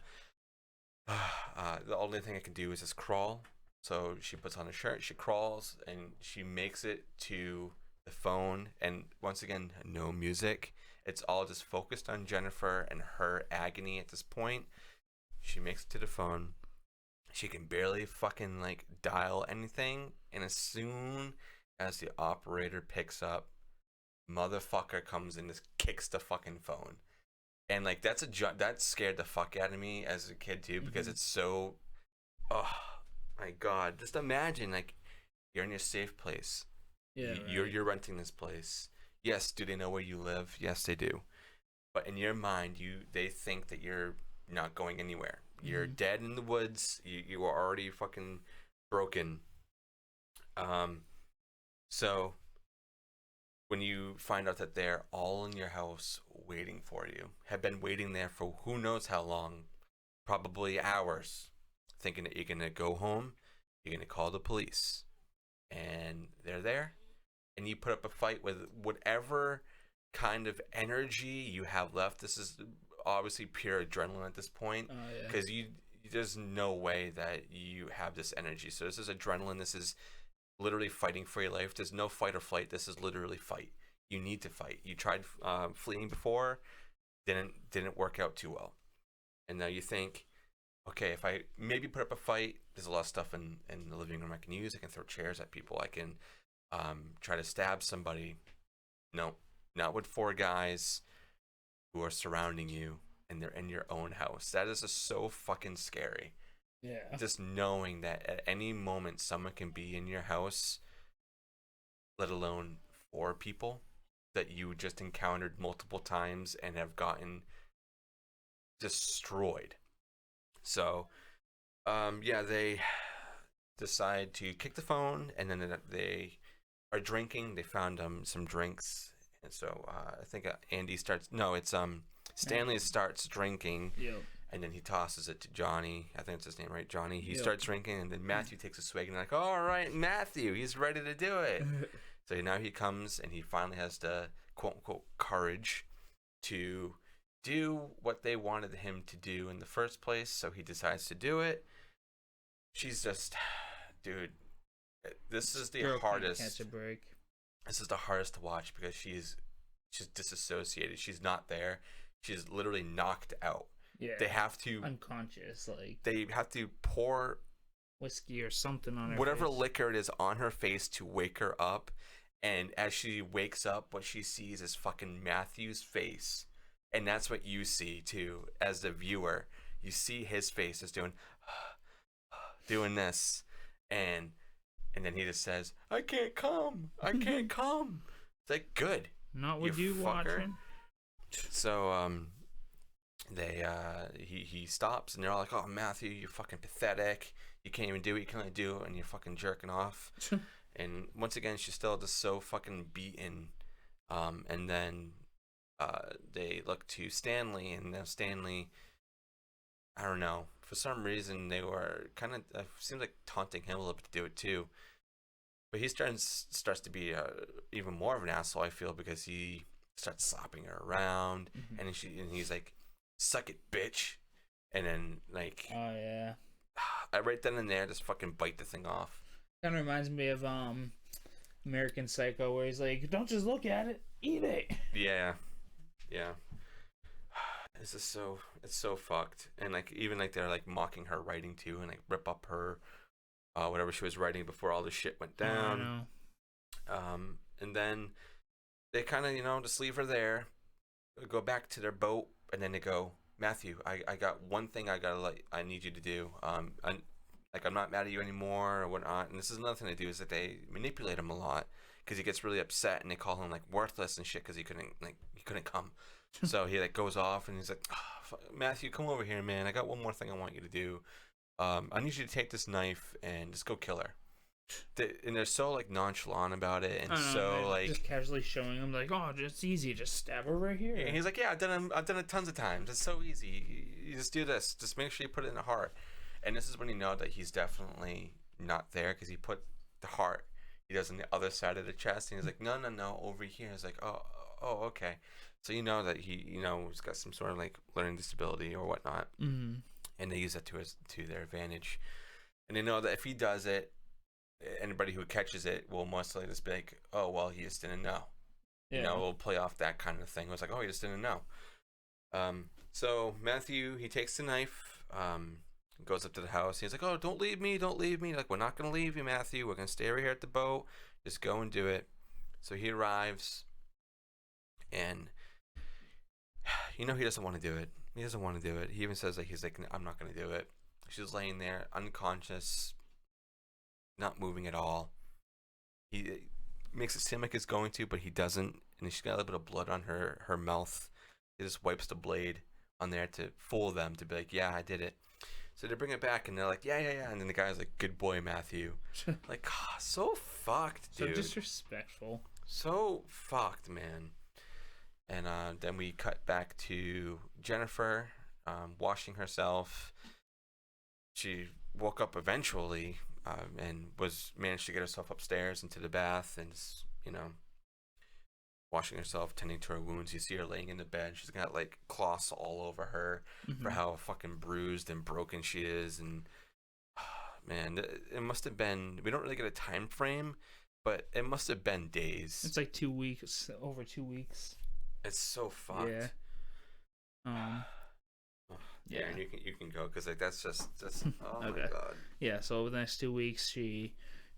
The only thing I can do is just crawl. So she puts on a shirt. She crawls and she makes it to the phone. And once again, no music. It's all just focused on Jennifer and her agony at this point. She makes it to the phone. She can barely fucking like dial anything. And as soon as the operator picks up, motherfucker comes and just kicks the fucking phone. And like that scared the fuck out of me as a kid too, because it's so, oh my god, just imagine like you're in your safe place. Yeah, you're renting this place. Yes, do they know where you live? Yes, they do. But in your mind, they think that you're not going anywhere. You're dead in the woods. You are already fucking broken. So when you find out that they're all in your house waiting for you, have been waiting there for who knows how long, probably hours, thinking that you're gonna go home, you're gonna call the police, and they're there. And you put up a fight with whatever kind of energy you have left. This is obviously pure adrenaline at this point, because there's no way that you have this energy. So this is adrenaline. This is literally fighting for your life. There's no fight or flight. This is literally fight. You need to fight. You tried fleeing before, didn't work out too well, and now you think, okay, if I maybe put up a fight, there's a lot of stuff in the living room I can use. I can throw chairs at people. I can try to stab somebody. No, not with 4 guys who are surrounding you and they're in your own house. That is just so fucking scary. Yeah. Just knowing that at any moment someone can be in your house, let alone 4 people that you just encountered multiple times and have gotten destroyed. So, they decide to kick the phone, and then they are drinking. They found some drinks, and so I think Stanley starts drinking, and then he tosses it to Johnny. I think it's his name, right? Johnny. He starts drinking, and then Matthew takes a swig, and like, all right, Matthew, he's ready to do it. So now he comes, and he finally has the quote unquote courage to do what they wanted him to do in the first place. So he decides to do it. She's just, dude, this is the hardest. Catch a break. This is the hardest to watch because she's disassociated. She's not there. She's literally knocked out. Yeah. They have to unconscious, like they have to pour whiskey or something on her whatever face. Liquor it is on her face to wake her up. And as she wakes up, what she sees is fucking Matthew's face. And that's what you see too as the viewer. you see his face is doing this, and then he just says, I can't come. It's like, good. Not with you watching. So he stops, and they're all like, oh, Matthew, you're fucking pathetic. You can't even do what you can only do, and you're fucking jerking off. And once again, she's still just so fucking beaten. And then they look to Stanley, and now Stanley, I don't know, for some reason they were kind of, seems like taunting him a little bit to do it too. But he starts to be even more of an asshole, I feel, because he starts slapping her around, and he's like, suck it, bitch. And then, like, oh yeah, right then and there, just fucking bite the thing off. Kind of reminds me of American Psycho, where he's like, don't just look at it, eat it. Yeah. This is so fucked. And like, even like they're like mocking her writing too, and like rip up her whatever she was writing before all this shit went down. And then they kind of, just leave her there, go back to their boat, and then they go, Matthew, I got one thing I need you to do. I'm not mad at you anymore or whatnot. And this is another thing they do, is that they manipulate him a lot, because he gets really upset, and they call him like worthless and shit because he couldn't come. So he like goes off, and he's like, oh, Matthew, come over here, man. I got one more thing I want you to do. I need you to take this knife and just go kill her. And they're so like nonchalant about it, and like just casually showing him like, oh, just easy, just stab her right here. And he's like, yeah, I've done it tons of times. It's so easy. You just do this. Just make sure you put it in the heart. And this is when you know that he's definitely not there, because he put the heart, he does on the other side of the chest, and he's like, no, over here. He's like, oh, okay. So you know that he's got some sort of like learning disability or whatnot, and they use that to their advantage. And they know that if he does it, anybody who catches it will most likely just be like, oh, well, he just didn't know. Yeah. We'll play off that kind of thing. It was like, oh, he just didn't know. So Matthew, he takes the knife, goes up to the house. He's like, oh, don't leave me. Like, we're not going to leave you, Matthew. We're going to stay right here at the boat. Just go and do it. So he arrives, and he doesn't want to do it. He even says that he's like, I'm not going to do it. She's laying there unconscious, not moving at all. He makes it seem like he's going to, but he doesn't. And she's got a little bit of blood on her mouth. He just wipes the blade on there to fool them, to be like, yeah, I did it. So they bring it back, and they're like, yeah. And then the guy's like, good boy, Matthew. Like, so fucked, dude. So disrespectful. So fucked, man. And then we cut back to Jennifer washing herself. She woke up eventually, and managed to get herself upstairs into the bath, and just, washing herself, tending to her wounds. You see her laying in the bed. She's got like cloths all over her for how fucking bruised and broken she is. And man, it must have been, we don't really get a time frame, but it must have been days. It's like 2 weeks, over 2 weeks. It's so fucked. Yeah. Yeah, and you can go, because like that's oh okay. My god. Yeah, so over the next 2 weeks she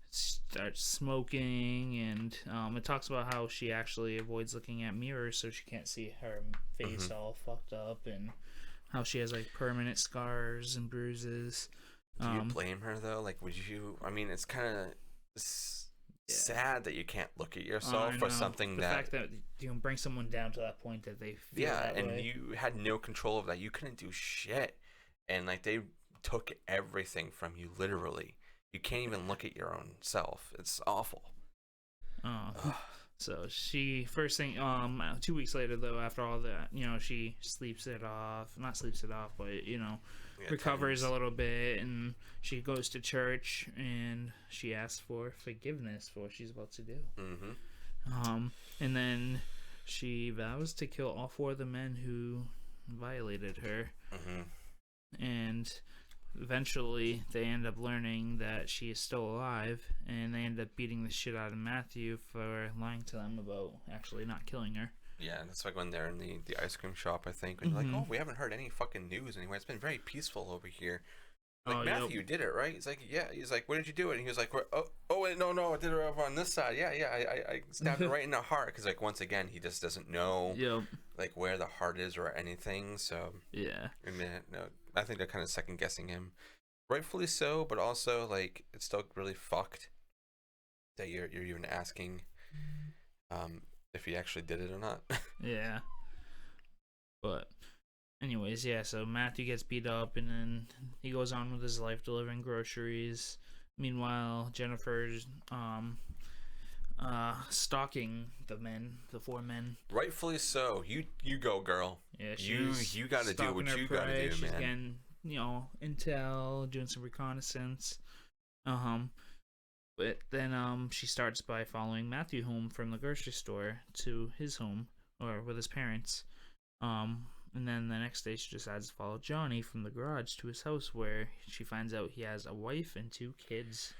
starts smoking, and it talks about how she actually avoids looking at mirrors so she can't see her face all fucked up, and how she has like permanent scars and bruises. Do you blame her though? Like, would you? I mean, it's kind of sad that you can't look at yourself for something the fact that you can bring someone down to that point that they feel that and way. You had no control of that. You couldn't do shit, and like they took everything from you, literally. You can't even look at your own self. It's awful. So she, first thing, 2 weeks later though, after all that, she sleeps it off, not sleeps it off, but recovers a little bit, and she goes to church, and she asks for forgiveness for what she's about to do. And then she vows to kill all 4 of the men who violated her. And eventually they end up learning that she is still alive, and they end up beating the shit out of Matthew for lying to them about actually not killing her. Yeah, that's like when they're in the ice cream shop, I think, and they're like, oh, we haven't heard any fucking news anywhere. It's been very peaceful over here. Like, Matthew did it, right? He's like, yeah. He's like, where did you do it? And he was like, oh wait, no, I did it over on this side. Yeah, I stabbed it right in the heart. Because, like, once again, he just doesn't know, like, where the heart is or anything. So, yeah. I mean, no, I think they're kind of second guessing him, rightfully so, but also like it's still really fucked that you're even asking if he actually did it or not. Yeah. But anyways, yeah, so Matthew gets beat up and then he goes on with his life delivering groceries. Meanwhile, Jennifer's stalking the four men. Rightfully so. You go, girl. Yeah, you got to do what you got to do, she's man. getting, intel, doing some reconnaissance. But then she starts by following Matthew home from the grocery store to his home or with his parents. And then the next day she decides to follow Johnny from the garage to his house where she finds out he has a wife and 2 kids.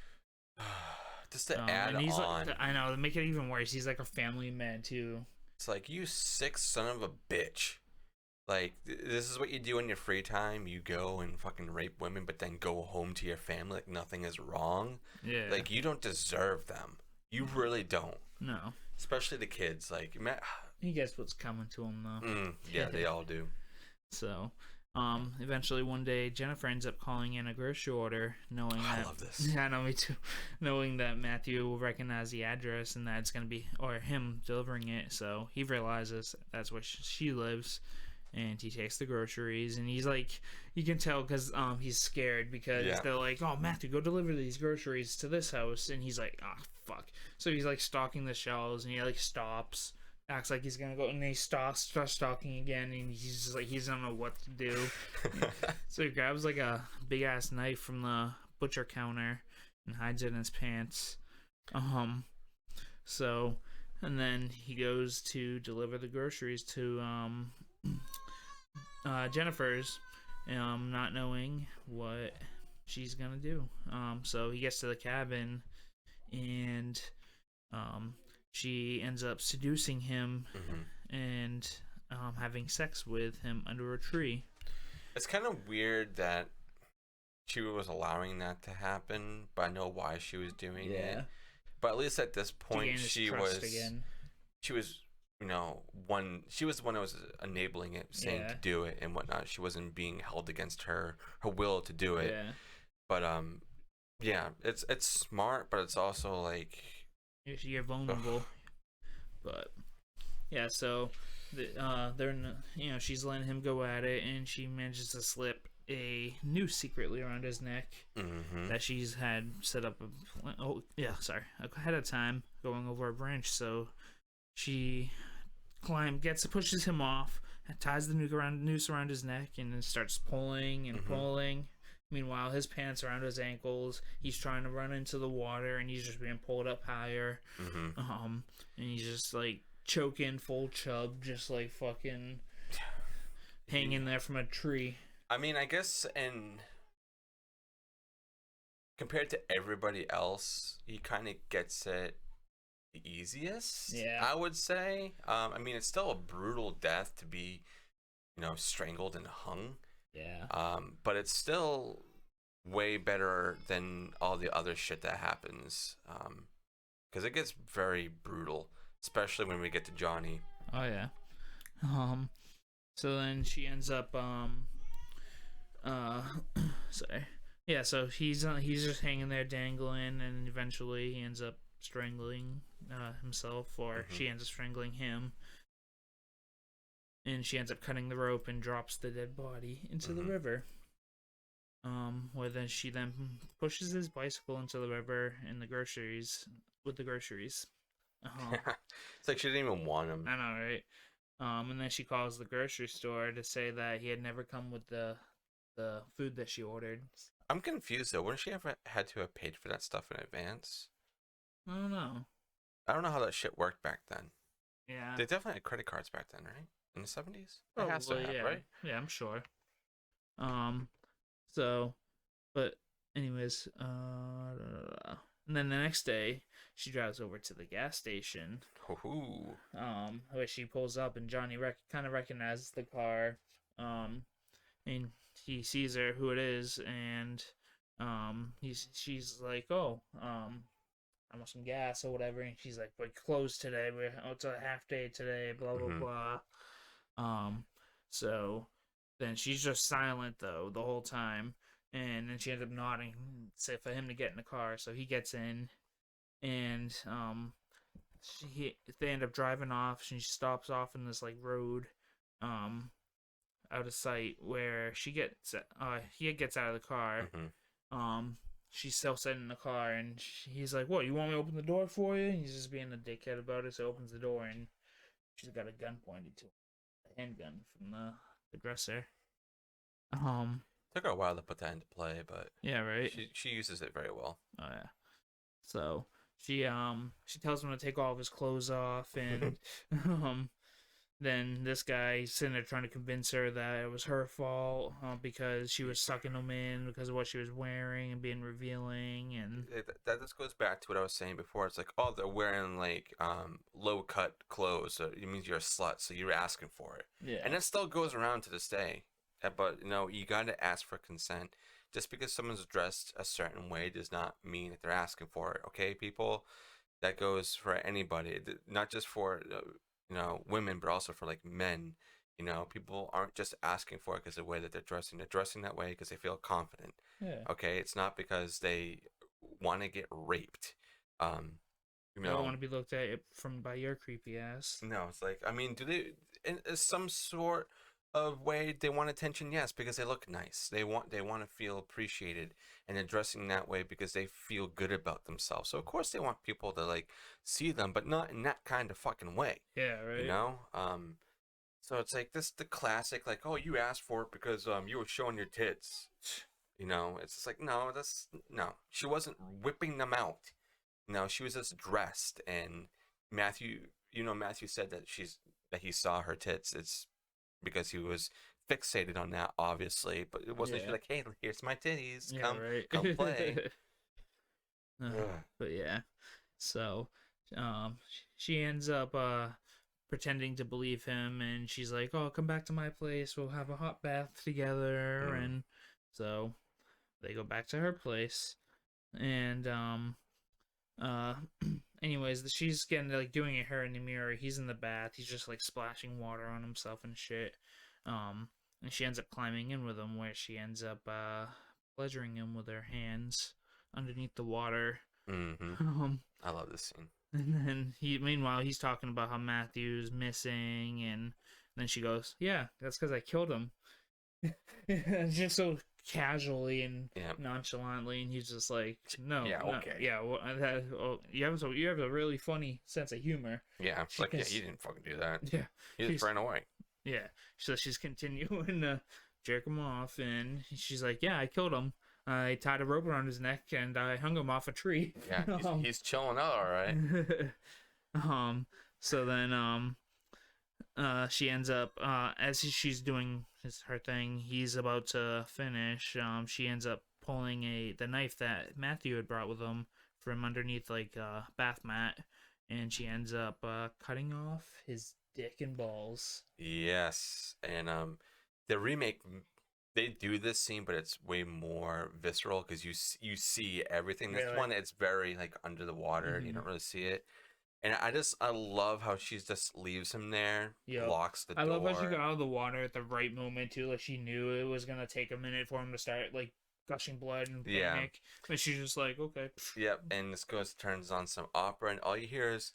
Just to add and he's on. I know, to make it even worse, he's like a family man too. It's like, you sick son of a bitch. Like, this is what you do in your free time. You go and fucking rape women, but then go home to your family like nothing is wrong. Yeah. Like, you don't deserve them. You really don't. No. Especially the kids. Like, he gets what's coming to him, though. Yeah, they all do. So, eventually one day, Jennifer ends up calling in a grocery order, knowing that... I love this. Yeah, I know, me too. Knowing that Matthew will recognize the address and that it's going to be... Or him delivering it, so he realizes that's where she lives. And he takes the groceries, and he's like, you can tell because he's scared because they're like, oh, Matthew, go deliver these groceries to this house, and he's like, oh, fuck. So he's like stalking the shelves, and he like stops, acts like he's gonna go, and then he starts stalking again, and he's just like, he doesn't know what to do. So he grabs like a big ass knife from the butcher counter and hides it in his pants. So, and then he goes to deliver the groceries to Jennifer's, not knowing what she's gonna do. So he gets to the cabin, and she ends up seducing him and having sex with him under a tree. It's kind of weird that she was allowing that to happen, but I know why she was doing it. But at least at this point, she was she was the one that was enabling it, saying to do it and whatnot. She wasn't being held against her will to do it. But it's smart, but it's also like, you're vulnerable. But yeah, so they're she's letting him go at it, and she manages to slip a noose secretly around his neck that she's had set up ahead of time, going over a branch. So she pushes him off, ties the noose around his neck, and then starts pulling and pulling. Meanwhile, his pants around his ankles. He's trying to run into the water, and he's just being pulled up higher. And he's just like choking, full chub, just like fucking hanging there from a tree. I mean, I guess, and compared to everybody else, he kind of gets it the easiest. I would say. I mean, it's still a brutal death to be, strangled and hung. But it's still way better than all the other shit that happens. Because it gets very brutal, especially when we get to Johnny. Oh yeah. So then she ends up sorry. Yeah, so he's just hanging there dangling, and eventually he ends up strangling himself, or she ends up strangling him. And she ends up cutting the rope and drops the dead body into the river. Where then she pushes his bicycle into the river and the groceries. It's like she didn't even want him. I know, right? And then she calls the grocery store to say that he had never come with the food that she ordered. I'm confused though. Wouldn't she ever had to have paid for that stuff in advance? I don't know. I don't know how that shit worked back then. Yeah. They definitely had credit cards back then, right? In the 70s? Probably, it has to have, right? Yeah, I'm sure. So, but anyways, and then the next day, she drives over to the gas station. Where she pulls up, and Johnny kind of recognizes the car. And he sees her, who it is, and she's like, oh, I want some gas or whatever, and she's like, we're closed today. It's a half day today. Blah blah blah. So then she's just silent though the whole time, and then she ends up nodding for him to get in the car. So he gets in, and they end up driving off. She stops off in this like road, um, out of sight where he gets out of the car. Um, she's still sitting in the car, and he's like, "What? You want me to open the door for you?" He's just being a dickhead about it. So he opens the door, and she's got a gun pointed to him, a handgun from the dresser. Took her a while to put that into play, but yeah, right. She uses it very well. Oh yeah. So she tells him to take all of his clothes off, and then this guy sitting there trying to convince her that it was her fault because she was sucking him in because of what she was wearing and being revealing, and that just goes back to what I was saying before. It's like, oh, they're wearing like low cut clothes, so it means you're a slut, so you're asking for it. Yeah. And it still goes around to this day. But you gotta ask for consent. Just because someone's dressed a certain way does not mean that they're asking for it. Okay, people, that goes for anybody, not just for women, but also for like men. People aren't just asking for it because of the way that they're dressing. They're dressing that way because they feel confident. Yeah. Okay, it's not because they want to get raped. You don't want to be looked at by your creepy ass. No, it's like, I mean, do they in some sort of way they want attention? Yes, because they look nice. They want to feel appreciated, and they're dressing that way because they feel good about themselves. So of course they want people to like see them, but not in that kind of fucking way. Yeah, right. So it's like the classic, like, oh, you asked for it because you were showing your tits. It's just like, no, no. She wasn't whipping them out. No, she was just dressed, and Matthew said that he saw her tits. It's because he was fixated on that, obviously, but it wasn't. She's like, hey, here's my titties. Yeah, come right. come play. But yeah, so she ends up pretending to believe him, and she's like, oh, come back to my place, we'll have a hot bath together. And so they go back to her place, and anyways, she's getting like doing her in the mirror. He's in the bath. He's just like splashing water on himself and shit. And she ends up climbing in with him, where she ends up pleasuring him with her hands underneath the water. I love this scene. And then meanwhile, he's talking about how Matthew's missing, and then she goes, "Yeah, that's because I killed him." Just so casually and nonchalantly, and he's just like, "No, yeah, okay, yeah, well, you have a really funny sense of humor." Yeah, it's like, yeah, you didn't fucking do that. Yeah, he just ran away. Yeah, so she's continuing to jerk him off, and she's like, "Yeah, I killed him. I tied a rope around his neck and I hung him off a tree." Yeah, he's chilling out, all right. So then she ends up as she's doing her thing, he's about to finish. She ends up pulling the knife that Matthew had brought with him from underneath like a bath mat, and she ends up cutting off his dick and balls. Yes, and the remake, they do this scene, but it's way more visceral because you see everything. This one, it's very like under the water. You don't really see it. And I love how she just leaves him there, locks the door. I love how she got out of the water at the right moment too. Like she knew it was gonna take a minute for him to start like gushing blood and panic. But she's just like, okay. Yep. And this turns on some opera, and all you hear is,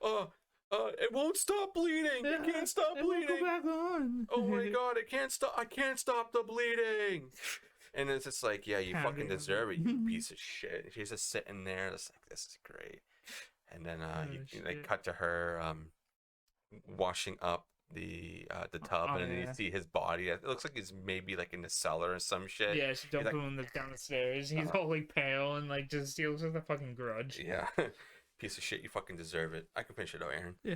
it won't stop bleeding. It can't stop bleeding. Go back on. Oh my god, it can't stop. I can't stop the bleeding. And it's just like, yeah, you fucking deserve it, you piece of shit. She's just sitting there, just like, this is great. And then they cut to her washing up the tub, and then you see his body. It looks like he's maybe like in the cellar or some shit. Yeah, she dumped him down the stairs. He's all like pale and like just he looks like a fucking grudge. Yeah, piece of shit. You fucking deserve it. I can finish it out, Erin. Yeah.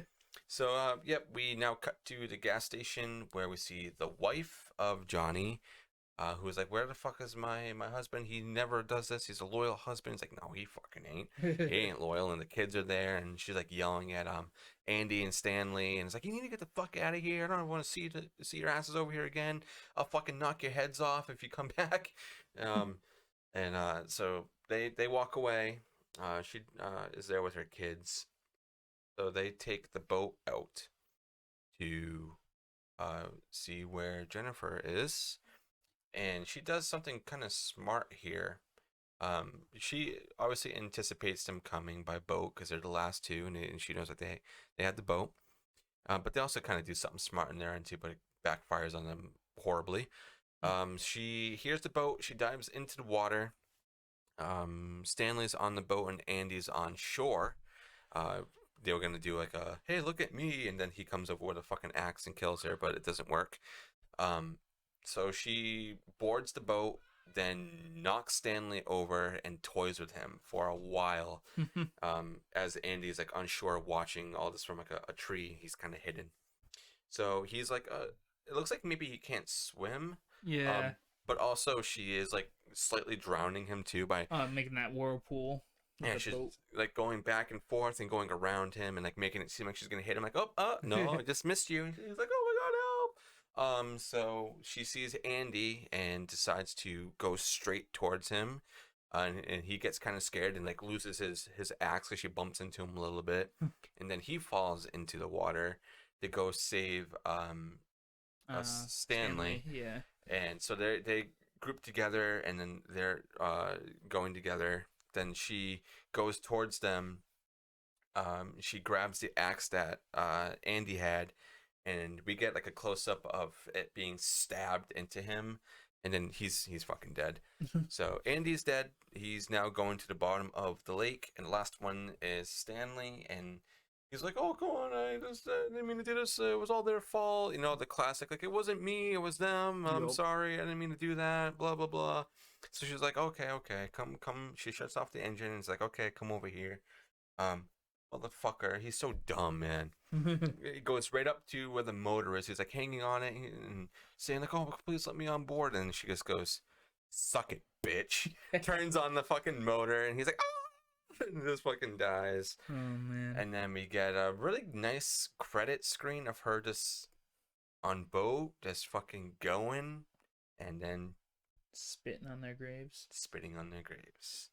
So we now cut to the gas station where we see the wife of Johnny. Who was like, where the fuck is my husband? He never does this. He's a loyal husband. He's like, no, he fucking ain't. He ain't loyal. And the kids are there, and she's like yelling at Andy and Stanley, and it's like, you need to get the fuck out of here. I don't want to see your asses over here again. I'll fucking knock your heads off if you come back. So they walk away. She is there with her kids. So they take the boat out to see where Jennifer is, and she does something kind of smart here. She obviously anticipates them coming by boat because they're the last two, and she knows that they had the boat. But they also kind of do something smart in their end too, but it backfires on them horribly. She hears the boat. She dives into the water. Stanley's on the boat and Andy's on shore. They were gonna do like a "Hey, look at me," and then he comes over with a fucking axe and kills her, but it doesn't work. Um, so she boards the boat, then knocks Stanley over and toys with him for a while. As Andy's like on shore watching all this from like a tree, he's kind of hidden. So he's like, it looks like maybe he can't swim. Yeah. But also she is like slightly drowning him too by Making that whirlpool. yeah, she's like going back and forth and going around him and like making it seem like she's gonna hit him. Like, oh, no, I just missed you. And he's like, oh my god, help! So she sees Andy and decides to go straight towards him, and he gets kind of scared and like loses his axe because she bumps into him a little bit, and then he falls into the water to go save Stanley. Yeah. And so they group together, and then they're going together. Then she goes towards them. She grabs the axe that Andy had, and we get like a close up of it being stabbed into him, and then he's fucking dead. So Andy's dead. He's now going to the bottom of the lake, and the last one is Stanley, and he's like, "Oh, come on! I just didn't mean to do this. It was all their fault." You know, the classic, like, "It wasn't me. It was them. I'm sorry. I didn't mean to do that." Blah blah blah. So she's like, "Okay, come." She shuts off the engine and is like, "Okay, come over here." Motherfucker, he's so dumb, man. He goes right up to where the motor is. He's like hanging on it and saying like, "Oh, please let me on board." And she just goes, "Suck it, bitch." Turns on the fucking motor, and he's like, "Ah!" And just fucking dies. Oh man. And then we get a really nice credit screen of her just on boat, just fucking going, and then spitting on their graves. spitting on their graves.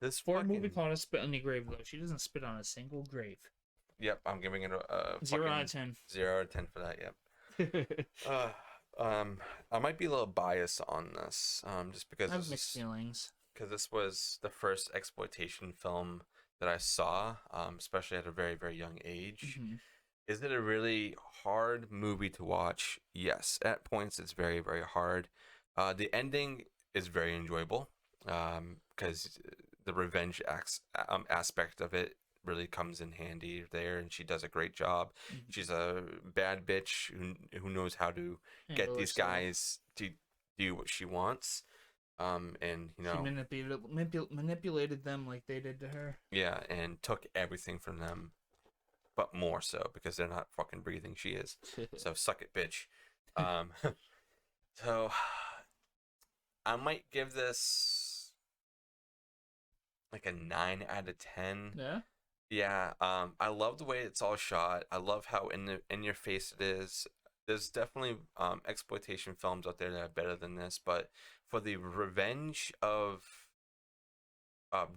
This For a movie called A Spit on Your Grave, though, she doesn't spit on a single grave. Yep, I'm giving it a 0 out of 10. 0 out of 10 for that. Yep. I might be a little biased on this, just because I have mixed feelings. Because this was the first exploitation film that I saw, especially at a very, very young age. Mm-hmm. Is it a really hard movie to watch? Yes, at points it's very, very hard. The ending is very enjoyable, because the revenge aspect of it really comes in handy there, and she does a great job. Mm-hmm. She's a bad bitch who knows how to get these guys to do what she wants. And you know, she manipulated them like they did to her. Yeah, and took everything from them, but more so because they're not fucking breathing. She is. So suck it, bitch. So I might give this like a 9 out of 10. Yeah. Yeah. I love the way it's all shot. I love how in your face it is. There's definitely exploitation films out there that are better than this, but for the revenge of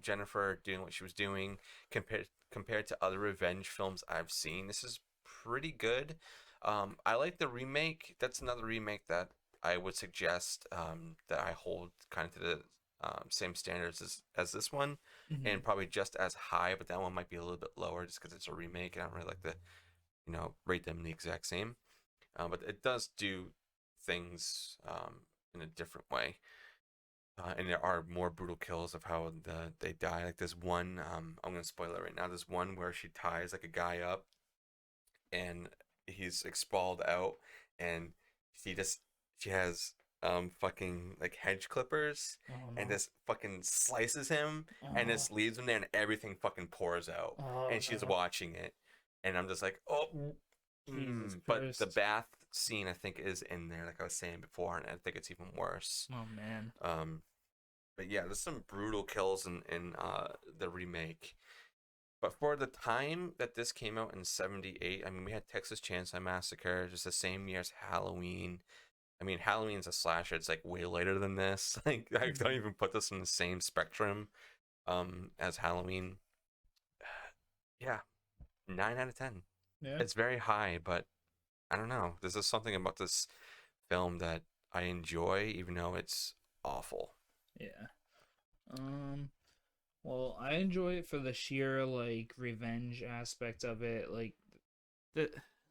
Jennifer doing what she was doing compared to other revenge films I've seen, this is pretty good. I like the remake. That's another remake that I would suggest that I hold kind of to the same standards as this one, mm-hmm. and probably just as high, but that one might be a little bit lower just because it's a remake. I don't really like to, rate them the exact same. But it does do things in a different way. And there are more brutal kills of how they die. Like there's one, I'm going to spoil it right now. There's one where she ties like a guy up and he's sprawled out, and she has fucking like hedge clippers, and just fucking slices him, and just leaves him there, and everything fucking pours out. And she's watching it, and I'm just like, oh. But the bath scene, I think, is in there, like I was saying before, and I think it's even worse. Oh man. But yeah, there's some brutal kills in the remake. But for the time that this came out in '78, I mean, we had Texas Chainsaw Massacre, just the same year as Halloween. I mean, Halloween's a slasher; it's like way later than this. Like, I don't even put this in the same spectrum as Halloween. Yeah, 9 out of 10. Yeah. It's very high, but I don't know. There's just something about this film that I enjoy, even though it's awful. Yeah. Well, I enjoy it for the sheer like revenge aspect of it, like the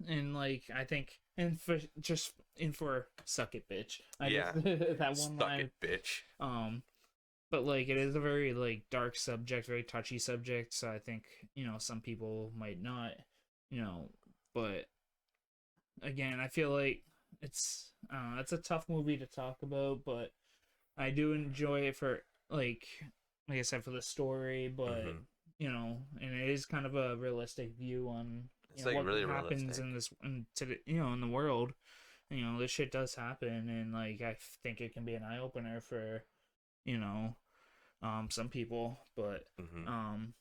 and like I think and for suck it, bitch. I Yeah. just that one Suck line. it, bitch. But like it is a very like dark subject, very touchy subject. So I think some people might not, you know, but again, I feel like it's a tough movie to talk about, but I do enjoy it for like like I said for the story, but Hmm. and it is kind of a realistic view on It's like what really happens realistic. in this in the world. This shit does happen, and like I think it can be an eye opener for you know some people, but Hmm. um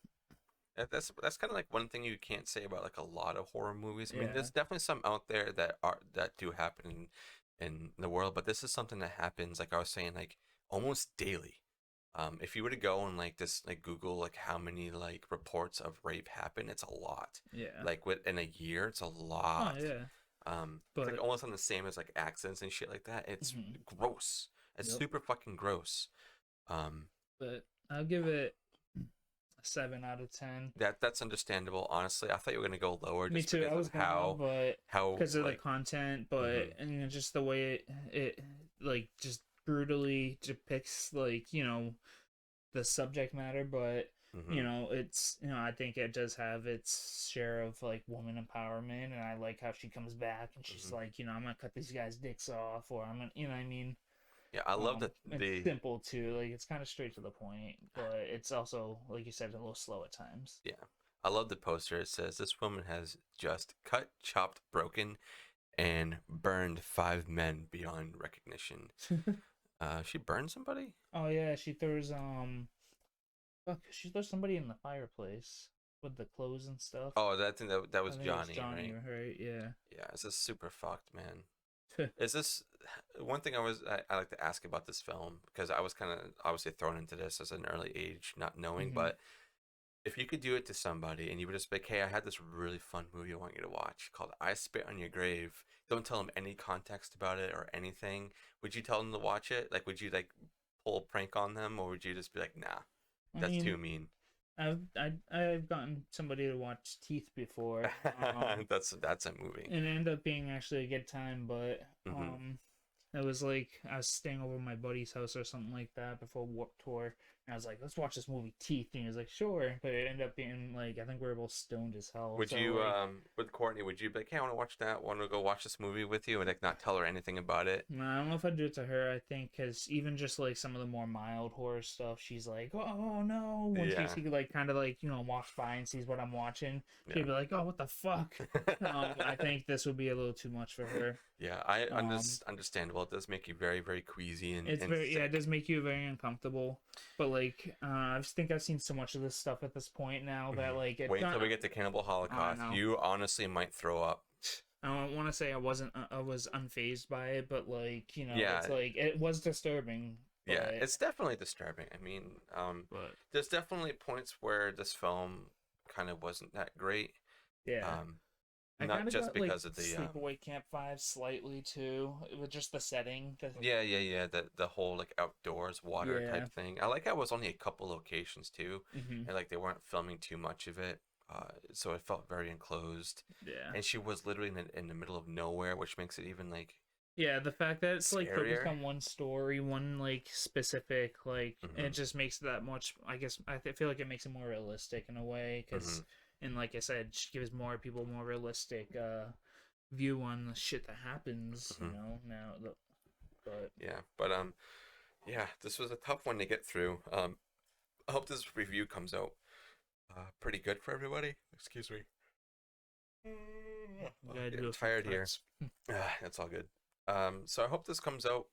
That's kind of like one thing you can't say about like a lot of horror movies. I mean, yeah there's definitely some out there that do happen in the world, but this is something that happens, like I was saying, like almost daily. If you were to go and like this, like Google like how many like reports of rape happen, it's a lot. yeah Like within a year, it's a oh lot. yeah It's like but almost on the same as like accidents and shit like that. It's mhm, gross. It's yep. super fucking gross. Um, But I'll give it a 7 out of 10. that's understandable. Honestly, I thought you were gonna go lower Me just too. because I of was gonna, but how because of the like. content, but Hmm. just the way it like just brutally depicts like the subject matter, but Hmm. it's I think it does have its share of like woman empowerment, and I like how she comes back and she's Hmm. like I'm gonna cut these guys' dicks off, or I'm gonna what I mean. Yeah, I love that It's the simple too, like it's kind of straight to the point, but it's also like you said a little slow at times. yeah, I love the poster. It says this woman has just cut, chopped, broken, and burned 5 men beyond recognition. She burned somebody? Oh yeah, she throws she throws somebody in the fireplace with the clothes and stuff. Oh, that thing that I was think it was Johnny, Johnny, right? right? Yeah. Yeah, this is super fucked, man. Is this one thing I like to ask about this film because I was kind of obviously thrown into this as an early age, not knowing, Hmm. but if you could do it to somebody and you would just be like, hey, I had this really fun movie I want you to watch called I Spit on Your Grave. Don't tell them any context about it or anything. Would you tell them to watch it? Like, would you like pull a prank on them or would you just be like, nah, I that's too mean, mean? I've gotten somebody to watch Teeth before, That's a movie. and it ended up being actually a good time, but Hmm. it was like I was staying over at my buddy's house or something like that before Warped Tour, and I was like, let's watch this movie Teeth, and he was like, sure, but it ended up being like I think we were both stoned as hell, Would so you, like with Courtney, would you be like, hey, I want to watch that? Want to go watch this movie with you and like not tell her anything about it? no, I don't know if I'd do it to her. I think because even just like some of the more mild horror stuff, she's like, "Oh no!" When Yeah, she like kind of like walks by and sees what I'm watching, she'd yeah. be like, "Oh, what the fuck?" I think this would be a little too much for her. Yeah, Um, understandable. It does make you very, very queasy it's and very it sick. does make you very uncomfortable. But like, I just think I've seen so much of this stuff at this point now that Mhm. like it. Wait until we get to Cannibal I Holocaust. know. You honestly might throw up. I don't want to say I was unfazed by it, but like it's Yeah, like it was disturbing, yeah. but It's definitely disturbing. I mean, but there's definitely points where this film kind of wasn't that great. yeah. Um, I not kind of just got like because of the Sleepaway Camp vibes slightly too, with just the setting. yeah, yeah, yeah. The whole like outdoors water Yeah. type thing. I like how it was only a couple locations too, Hmm. and like they weren't filming too much of it. So it felt very enclosed, Yeah. and she was literally in the middle of nowhere, which makes it even like Yeah, the fact that it's like focused scarier. on one story, one like specific it Hmm. just makes that much. I guess feel like it makes it more realistic in a way, Hmm. because and like I said, she gives more people more realistic view on the shit that happens. Hmm. Now, but Yeah, but yeah, this was a tough one to get through. I hope this review comes out pretty good for everybody. Excuse me. we Oh, gotta do getting a few tired here. cuts. That's all good. So I hope this comes out,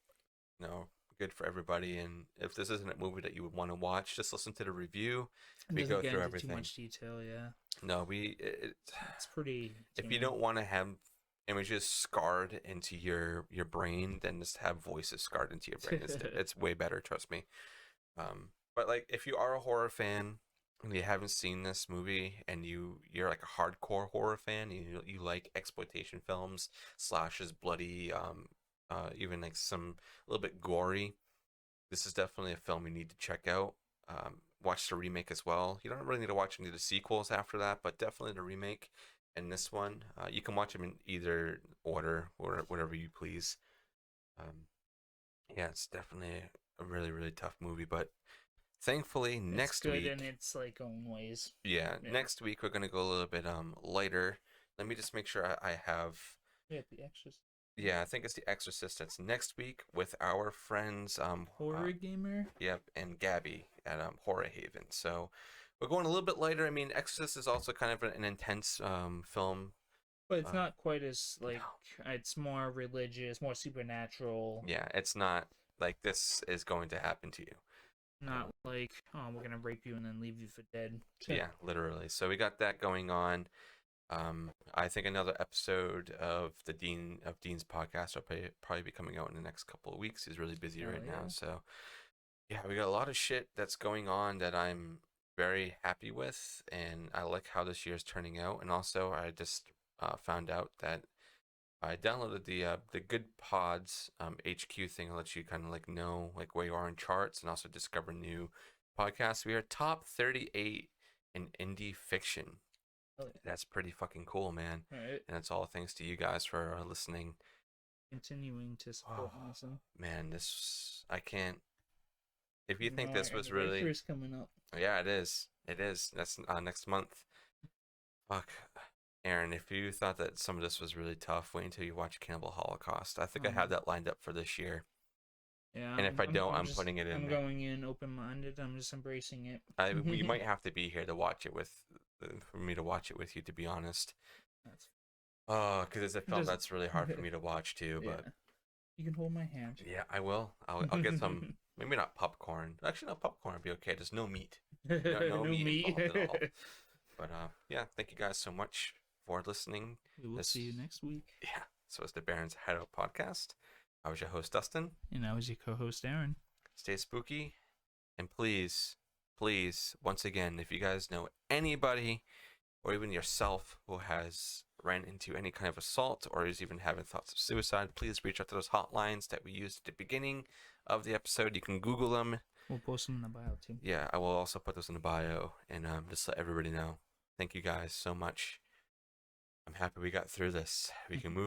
good for everybody. And if this isn't a movie that you would want to watch, just listen to the review. It We doesn't go get through into too everything. much detail. Yeah, No, it's pretty if you tame. don't want to have images scarred into your brain, then just have voices scarred into your brain. It's way better, trust me. But like if you are a horror fan, if you haven't seen this movie and you're like a hardcore horror fan, you like exploitation films, slashes, bloody, even like some a little bit gory, this is definitely a film you need to check out. Watch the remake as well. You don't really need to watch any of the sequels after that, but definitely the remake and this one. You can watch them in either order or whatever you please. Um, yeah, it's definitely a really, really tough movie, but thankfully It's next good in week, its like own ways. yeah, Yeah. next week we're gonna go a little bit lighter. Let me just make sure I have. Yeah, the extras. Yeah, I think it's The Exorcist. That's next week with our friends Horror gamer. yep, and Gabby at Horror Haven. So we're going a little bit lighter. I mean, Exorcist is also kind of an intense film. But it's Uh, not quite as like no. it's more religious, more supernatural. Yeah, it's not like this is going to happen to you. Not like, oh, we're gonna rape you and then leave you for dead. Yeah, literally. So we got that going on. I think another episode of Dean's podcast will probably be coming out in the next couple of weeks. He's really busy right now, so yeah, we got a lot of shit that's going on that I'm very happy with, and I like how this year's turning out. And also, I just found out that I downloaded the Good Pods HQ thing. It lets you kind of like know like where you are in charts and also discover new podcasts. We are top 38 in indie fiction. Oh, yeah. That's pretty fucking cool, man. Alright. And it's all thanks to you guys for listening. Continuing to support and listen. Man, this I can't. If you think Our this was really, anniversary's coming up. yeah, it is. It is. That's next month. Fuck, Erin. If you thought that some of this was really tough, wait until you watch Cannibal Holocaust. I think I have that lined up for this year. Yeah, And if I don't, I'm just, putting it in I'm there. going in open-minded. I'm just embracing it. You might have to be here to watch it with, for me to watch it with you. To be honest. That's Oh, because it's a film Just- that's really hard for me to watch too. But yeah. You can hold my hand. yeah, I will. I'll get some. Maybe not popcorn. Actually, no, popcorn would be okay. There's no meat. No meat involved at all. But yeah, thank you guys so much for listening. We will see you next week. Yeah. So it's the Baron's Hideout Podcast. I was your host, Dustin. And I was your co-host, Erin. Stay spooky. And please, please, once again, if you guys know anybody or even yourself who has ran into any kind of assault or is even having thoughts of suicide, please reach out to those hotlines that we used at the beginning of the episode. You can Google them. We'll post them in the bio too. Yeah, I will also put those in the bio and just let everybody know. Thank you guys so much. I'm happy we got through this. We can move